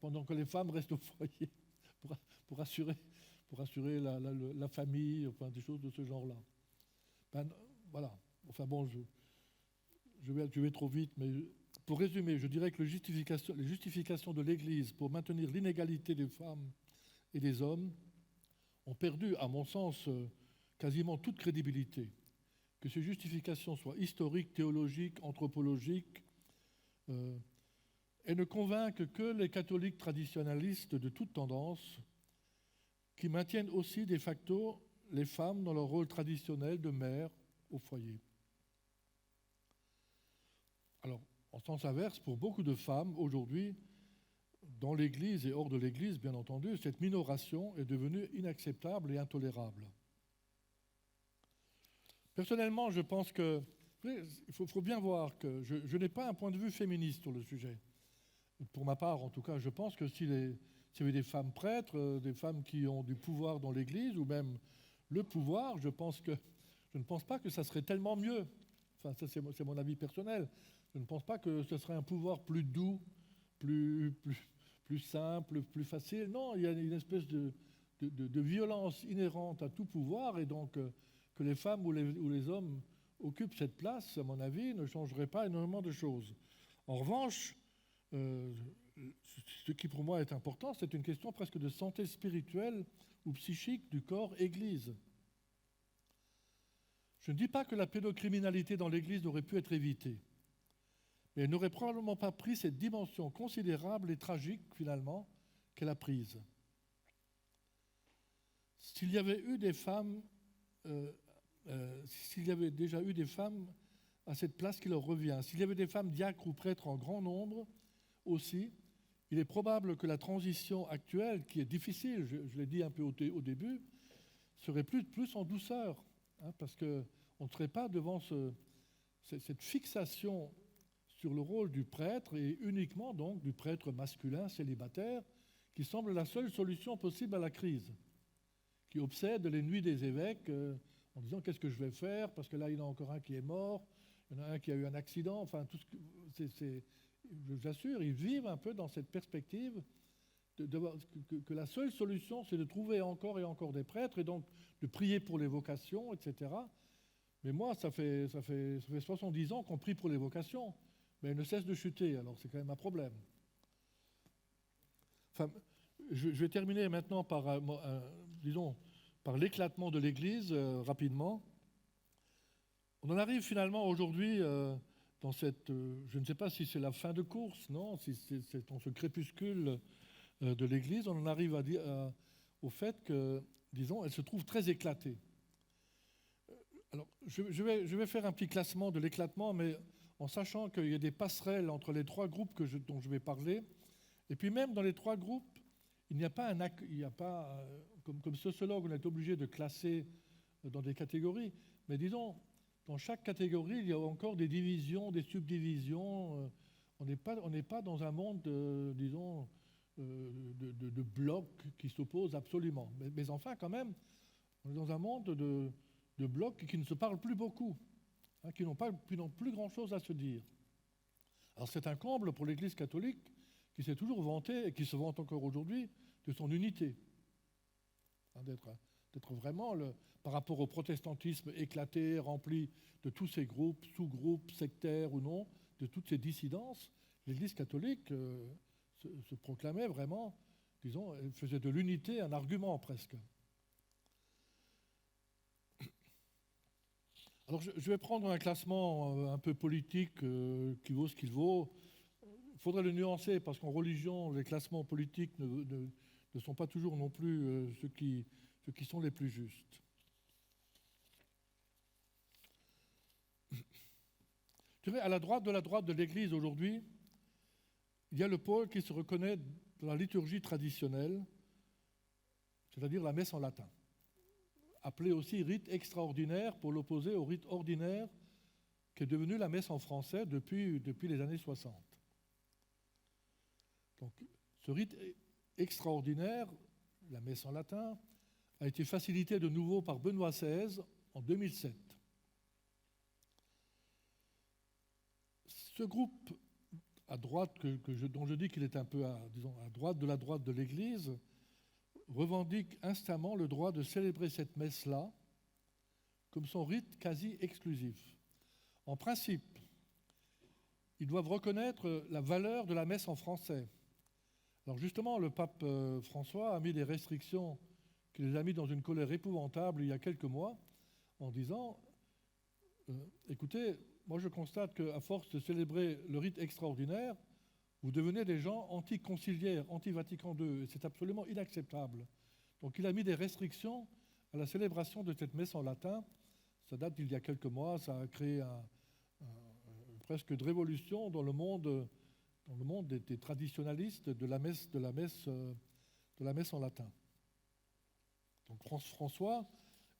pendant que les femmes restent au foyer. Pour assurer la famille, enfin des choses de ce genre-là. Voilà. Enfin bon, je vais trop vite, mais pour résumer, je dirais que les justifications de l'Église pour maintenir l'inégalité des femmes et des hommes ont perdu, à mon sens, quasiment toute crédibilité. Que ces justifications soient historiques, théologiques, anthropologiques, elles ne convainquent que les catholiques traditionnalistes de toute tendance, qui maintiennent aussi de facto les femmes dans leur rôle traditionnel de mère au foyer. Alors, en sens inverse, pour beaucoup de femmes, aujourd'hui, dans l'Église et hors de l'Église, bien entendu, cette minoration est devenue inacceptable et intolérable. Personnellement, je pense que, il faut bien voir que je n'ai pas un point de vue féministe sur le sujet. Pour ma part, en tout cas, je pense que s'il y avait des femmes prêtres, des femmes qui ont du pouvoir dans l'Église, ou même le pouvoir, je ne pense pas que ça serait tellement mieux. Enfin, ça, c'est mon avis personnel. Je ne pense pas que ce serait un pouvoir plus doux, plus simple, plus facile. Non, il y a une espèce de violence inhérente à tout pouvoir, et donc que les femmes ou les hommes occupent cette place, à mon avis, ne changerait pas énormément de choses. En revanche, ce qui pour moi est important, c'est une question presque de santé spirituelle ou psychique du corps Église. Je ne dis pas que la pédocriminalité dans l'Église n'aurait pu être évitée, mais elle n'aurait probablement pas pris cette dimension considérable et tragique, finalement, qu'elle a prise. S'il y avait eu des femmes, s'il y avait déjà eu des femmes à cette place qui leur revient, s'il y avait des femmes diacres ou prêtres en grand nombre aussi, il est probable que la transition actuelle, qui est difficile, je l'ai dit un peu au début, serait plus en douceur, parce qu'on ne serait pas devant cette fixation sur le rôle du prêtre, et uniquement donc du prêtre masculin célibataire, qui semble la seule solution possible à la crise, qui obsède les nuits des évêques en disant qu'est-ce que je vais faire, parce que là il y en a encore un qui est mort, il y en a un qui a eu un accident, enfin tout je vous assure, ils vivent un peu dans cette perspective que la seule solution c'est de trouver encore et encore des prêtres, et donc de prier pour les vocations, etc. Mais moi, ça fait 70 ans qu'on prie pour les vocations, mais elles ne cessent de chuter, alors c'est quand même un problème. Enfin, je vais terminer maintenant par, disons, par l'éclatement de l'Église, rapidement. On en arrive finalement aujourd'hui dans cette... je ne sais pas si c'est la fin de course, non, si c'est dans ce crépuscule de l'Église, on en arrive au fait que, disons, elle se trouve très éclatée. Alors, je vais faire un petit classement de l'éclatement, mais en sachant qu'il y a des passerelles entre les trois groupes dont je vais parler. Et puis même dans les trois groupes, il n'y a pas, comme sociologue, on est obligé de classer dans des catégories, mais disons, dans chaque catégorie, il y a encore des divisions, des subdivisions. On n'est pas dans un monde, disons, de blocs qui s'opposent absolument. Mais enfin, quand même, on est dans un monde de blocs qui ne se parlent plus beaucoup, qui n'ont plus grand-chose à se dire. Alors c'est un comble pour l'Église catholique qui s'est toujours vantée, et qui se vante encore aujourd'hui, de son unité. D'être vraiment, par rapport au protestantisme éclaté, rempli de tous ces groupes, sous-groupes, sectaires ou non, de toutes ces dissidences, l'Église catholique se proclamait vraiment, disons, elle faisait de l'unité un argument presque. Alors je vais prendre un classement un peu politique qui vaut ce qu'il vaut. Il faudrait le nuancer parce qu'en religion, les classements politiques ne sont pas toujours non plus ceux qui sont les plus justes. Je dirais, à la droite de l'Église aujourd'hui, il y a le pôle qui se reconnaît dans la liturgie traditionnelle, c'est-à-dire la messe en latin, appelée aussi rite extraordinaire pour l'opposer au rite ordinaire qui est devenu la messe en français depuis les années 60. Donc, ce rite extraordinaire, la messe en latin, a été facilité de nouveau par Benoît XVI en 2007. Ce groupe à droite, dont je dis qu'il est un peu à droite de l'Église, revendique instamment le droit de célébrer cette messe-là comme son rite quasi exclusif. En principe, ils doivent reconnaître la valeur de la messe en français. Alors justement, le pape François a mis des restrictions qui les a mis dans une colère épouvantable il y a quelques mois, en disant écoutez, moi je constate qu'à force de célébrer le rite extraordinaire, vous devenez des gens anti-conciliaires, anti-Vatican II, et c'est absolument inacceptable. Donc il a mis des restrictions à la célébration de cette messe en latin. Ça date d'il y a quelques mois, ça a créé presque de révolution dans le monde des traditionalistes de la messe en latin. Donc François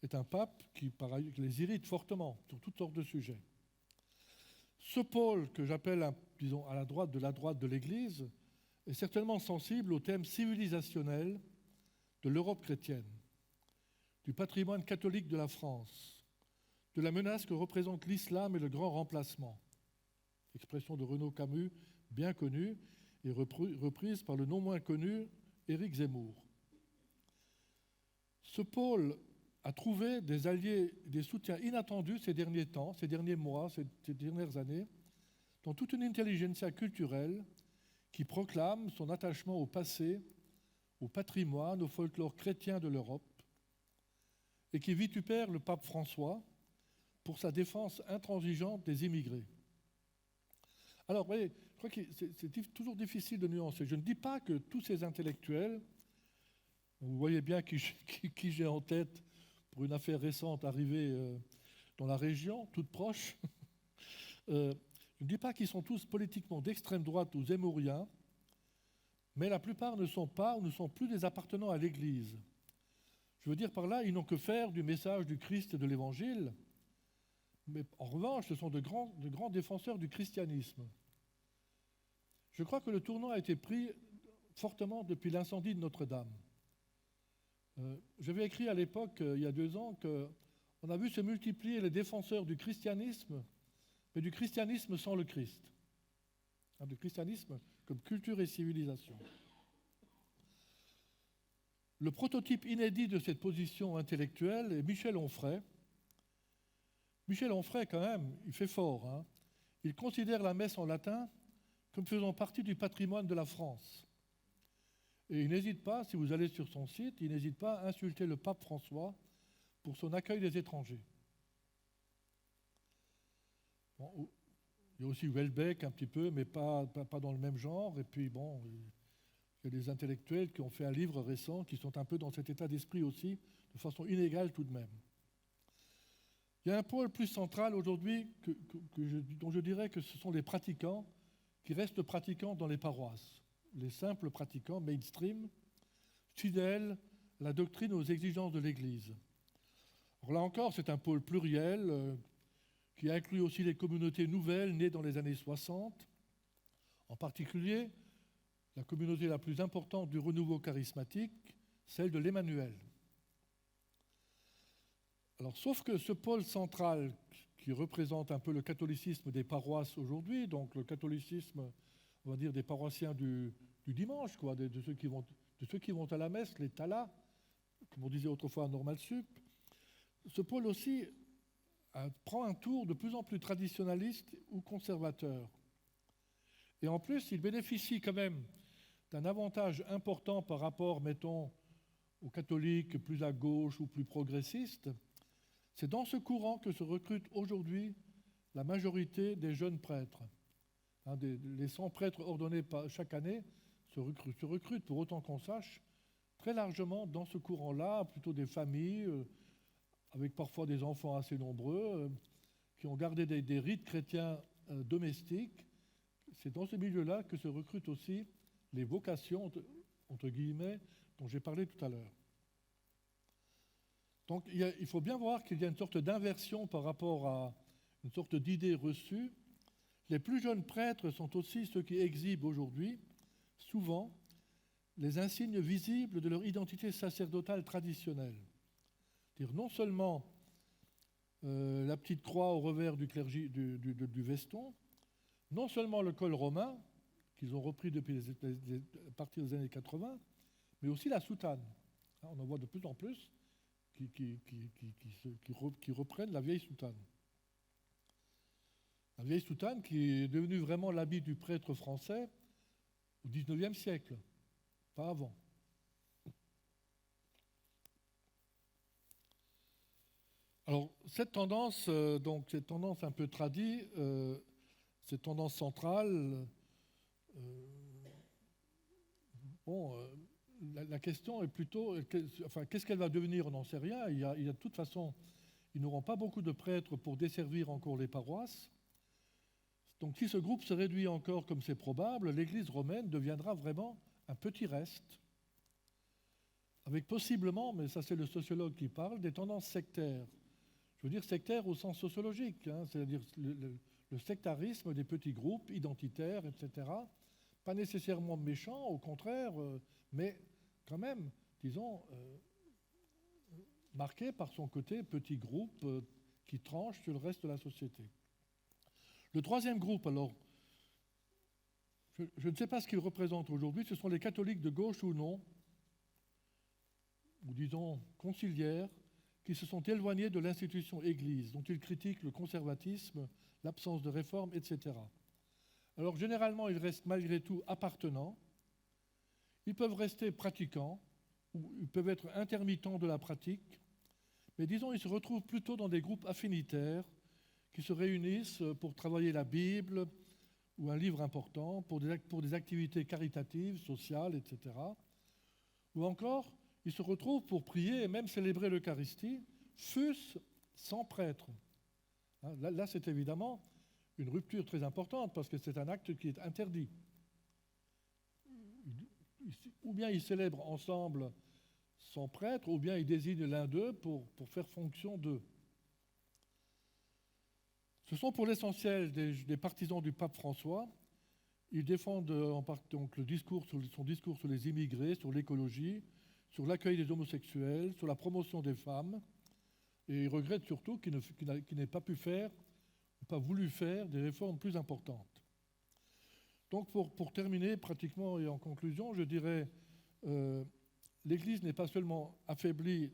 est un pape qui les irrite fortement sur toutes sortes de sujets. Ce pôle que j'appelle, disons, à la droite de l'Église est certainement sensible au thème civilisationnel de l'Europe chrétienne, du patrimoine catholique de la France, de la menace que représente l'islam et le grand remplacement. Expression de Renaud Camus, bien connue, et reprise par le non moins connu Éric Zemmour. Ce pôle a trouvé des alliés, des soutiens inattendus ces derniers temps, ces derniers mois, ces dernières années, dans toute une intelligentsia culturelle qui proclame son attachement au passé, au patrimoine, au folklore chrétien de l'Europe, et qui vitupère le pape François pour sa défense intransigeante des immigrés. Alors, vous voyez, je crois que c'est toujours difficile de nuancer. Je ne dis pas que tous ces intellectuels, vous voyez bien qui j'ai en tête pour une affaire récente arrivée dans la région, toute proche, je ne dis pas qu'ils sont tous politiquement d'extrême droite ou zémouriens, mais la plupart ne sont pas ou ne sont plus des appartenants à l'Église. Je veux dire par là, ils n'ont que faire du message du Christ et de l'Évangile, mais en revanche, ce sont de grands défenseurs du christianisme. Je crois que le tournant a été pris fortement depuis l'incendie de Notre-Dame. J'avais écrit à l'époque, il y a 2 ans, qu'on a vu se multiplier les défenseurs du christianisme, mais du christianisme sans le Christ. Du christianisme comme culture et civilisation. Le prototype inédit de cette position intellectuelle est Michel Onfray. Michel Onfray, quand même, il fait fort. Hein. Il considère la messe en latin comme faisant partie du patrimoine de la France. Et il n'hésite pas, si vous allez sur son site, il n'hésite pas à insulter le pape François pour son accueil des étrangers. Bon, il y a aussi Houellebecq un petit peu, mais pas dans le même genre. Et puis, bon, il y a des intellectuels qui ont fait un livre récent qui sont un peu dans cet état d'esprit aussi, de façon inégale tout de même. Il y a un pôle plus central aujourd'hui dont je dirais que ce sont les pratiquants qui restent pratiquants dans les paroisses, les simples pratiquants mainstream, fidèles à la doctrine et aux exigences de l'Église. Alors là encore, c'est un pôle pluriel qui inclut aussi les communautés nouvelles nées dans les années 60, en particulier la communauté la plus importante du renouveau charismatique, celle de l'Emmanuel. Alors, sauf que ce pôle central qui représente un peu le catholicisme des paroisses aujourd'hui, donc le catholicisme, on va dire, des paroissiens du dimanche, quoi, de ceux qui vont à la messe, les talas, comme on disait autrefois à Normal Sup, ce pôle aussi prend un tour de plus en plus traditionnaliste ou conservateur. Et en plus, il bénéficie quand même d'un avantage important par rapport, mettons, aux catholiques plus à gauche ou plus progressistes. C'est dans ce courant que se recrutent aujourd'hui la majorité des jeunes prêtres. Les 100 prêtres ordonnés chaque année se recrutent, pour autant qu'on sache, très largement dans ce courant-là, plutôt des familles, avec parfois des enfants assez nombreux, qui ont gardé des rites chrétiens domestiques. C'est dans ce milieu-là que se recrutent aussi les vocations, entre guillemets, dont j'ai parlé tout à l'heure. Donc il faut bien voir qu'il y a une sorte d'inversion par rapport à une sorte d'idée reçue. Les plus jeunes prêtres sont aussi ceux qui exhibent aujourd'hui, souvent, les insignes visibles de leur identité sacerdotale traditionnelle. C'est-à-dire non seulement la petite croix au revers du veston, non seulement le col romain, qu'ils ont repris à partir des années 80, mais aussi la soutane. On en voit de plus en plus qui reprennent la vieille soutane. La vieille soutane qui est devenue vraiment l'habit du prêtre français au XIXe siècle, pas avant. Alors, cette tendance un peu tradie, cette tendance centrale, la question est plutôt, qu'est-ce qu'elle va devenir? On n'en sait rien. Il y a de toute façon, ils n'auront pas beaucoup de prêtres pour desservir encore les paroisses. Donc, si ce groupe se réduit encore, comme c'est probable, l'Église romaine deviendra vraiment un petit reste, avec possiblement, mais ça c'est le sociologue qui parle, des tendances sectaires. Je veux dire sectaires au sens sociologique, c'est-à-dire le sectarisme des petits groupes identitaires, etc. Pas nécessairement méchants, au contraire, mais quand même, disons, marqué par son côté petit groupe qui tranche sur le reste de la société. Le troisième groupe, alors, je ne sais pas ce qu'il représente aujourd'hui, ce sont les catholiques de gauche ou non, ou disons conciliaires, qui se sont éloignés de l'institution Église, dont ils critiquent le conservatisme, l'absence de réforme, etc. Alors généralement, ils restent malgré tout appartenants, ils peuvent rester pratiquants, ou ils peuvent être intermittents de la pratique, mais disons, ils se retrouvent plutôt dans des groupes affinitaires qui se réunissent pour travailler la Bible ou un livre important, pour des activités caritatives, sociales, etc. Ou encore, ils se retrouvent pour prier et même célébrer l'Eucharistie, fût-ce sans prêtre. Là, c'est évidemment une rupture très importante parce que c'est un acte qui est interdit. Ou bien ils célèbrent ensemble sans prêtre, ou bien ils désignent l'un d'eux pour faire fonction d'eux. Ce sont pour l'essentiel des partisans du pape François. Ils défendent donc son discours sur les immigrés, sur l'écologie, sur l'accueil des homosexuels, sur la promotion des femmes, et ils regrettent surtout qu'il n'ait pas pu faire, ou pas voulu faire, des réformes plus importantes. Donc pour terminer pratiquement et en conclusion, je dirais l'Église n'est pas seulement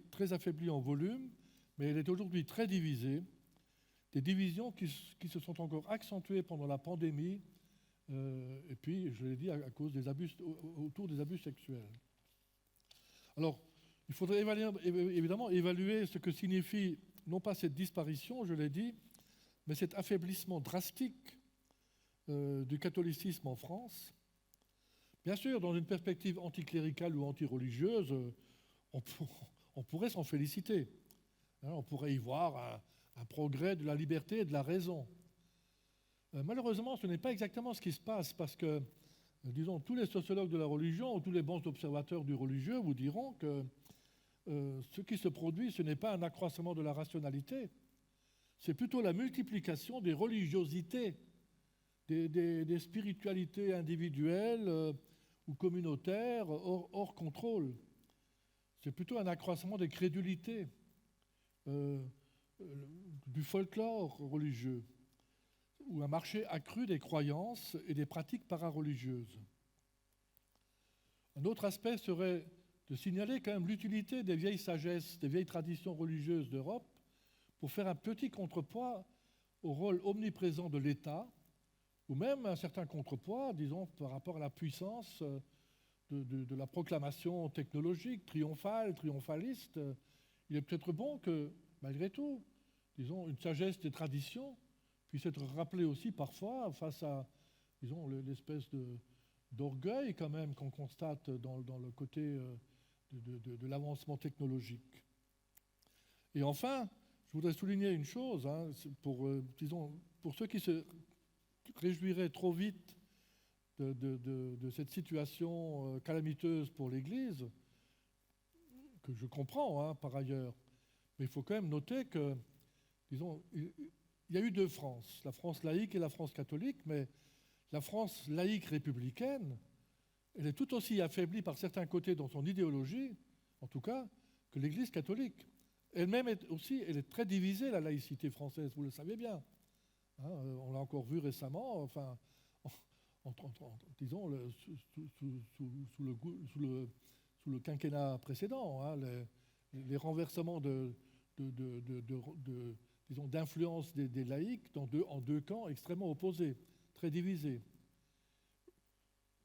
très affaiblie en volume, mais elle est aujourd'hui très divisée. Des divisions qui se sont encore accentuées pendant la pandémie, et puis, je l'ai dit, à cause autour des abus sexuels. Alors, il faudrait évidemment évaluer ce que signifie, non pas cette disparition, je l'ai dit, mais cet affaiblissement drastique du catholicisme en France. Bien sûr, dans une perspective anticléricale ou anti-religieuse, on pourrait s'en féliciter. On pourrait y voir un progrès de la liberté et de la raison. Malheureusement, ce n'est pas exactement ce qui se passe parce que, disons, tous les sociologues de la religion ou tous les bons observateurs du religieux vous diront que ce qui se produit, ce n'est pas un accroissement de la rationalité, c'est plutôt la multiplication des religiosités, des spiritualités individuelles ou communautaires hors contrôle. C'est plutôt un accroissement des crédulités, du folklore religieux, ou un marché accru des croyances et des pratiques parareligieuses. Un autre aspect serait de signaler quand même l'utilité des vieilles sagesses, des vieilles traditions religieuses d'Europe pour faire un petit contrepoids au rôle omniprésent de l'État, ou même un certain contrepoids, disons, par rapport à la puissance de la proclamation technologique, triomphaliste. Il est peut-être bon que, malgré tout, disons, une sagesse des traditions puisse être rappelée aussi parfois face à, disons, l'espèce d'orgueil quand même qu'on constate dans le côté de l'avancement technologique. Et enfin, je voudrais souligner une chose, pour ceux qui se réjouiraient trop vite de cette situation calamiteuse pour l'Église, que je comprends par ailleurs, mais il faut quand même noter que, disons, il y a eu deux France, la France laïque et la France catholique, mais la France laïque républicaine, elle est tout aussi affaiblie par certains côtés dans son idéologie, en tout cas, que l'Église catholique. Elle-même elle est très divisée, la laïcité française, vous le savez bien. On l'a encore vu récemment, enfin, disons, sous le quinquennat précédent, les renversements disons, d'influence des laïcs en deux camps extrêmement opposés, très divisés.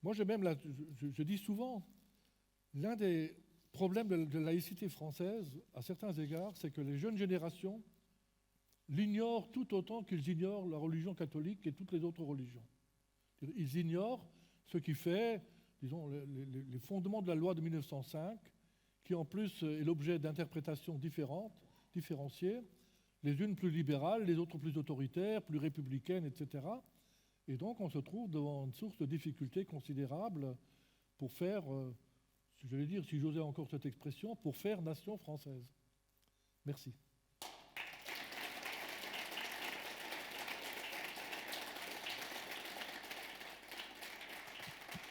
Moi, je dis souvent, l'un des problèmes de la laïcité française, à certains égards, c'est que les jeunes générations l'ignorent tout autant qu'ils ignorent la religion catholique et toutes les autres religions. Ils ignorent ce qui fait, disons, les fondements de la loi de 1905, qui en plus est l'objet d'interprétations différenciées, les unes plus libérales, les autres plus autoritaires, plus républicaines, etc. Et donc on se trouve devant une source de difficultés considérables pour faire, je vais dire, si j'osais encore cette expression, pour faire nation française. Merci.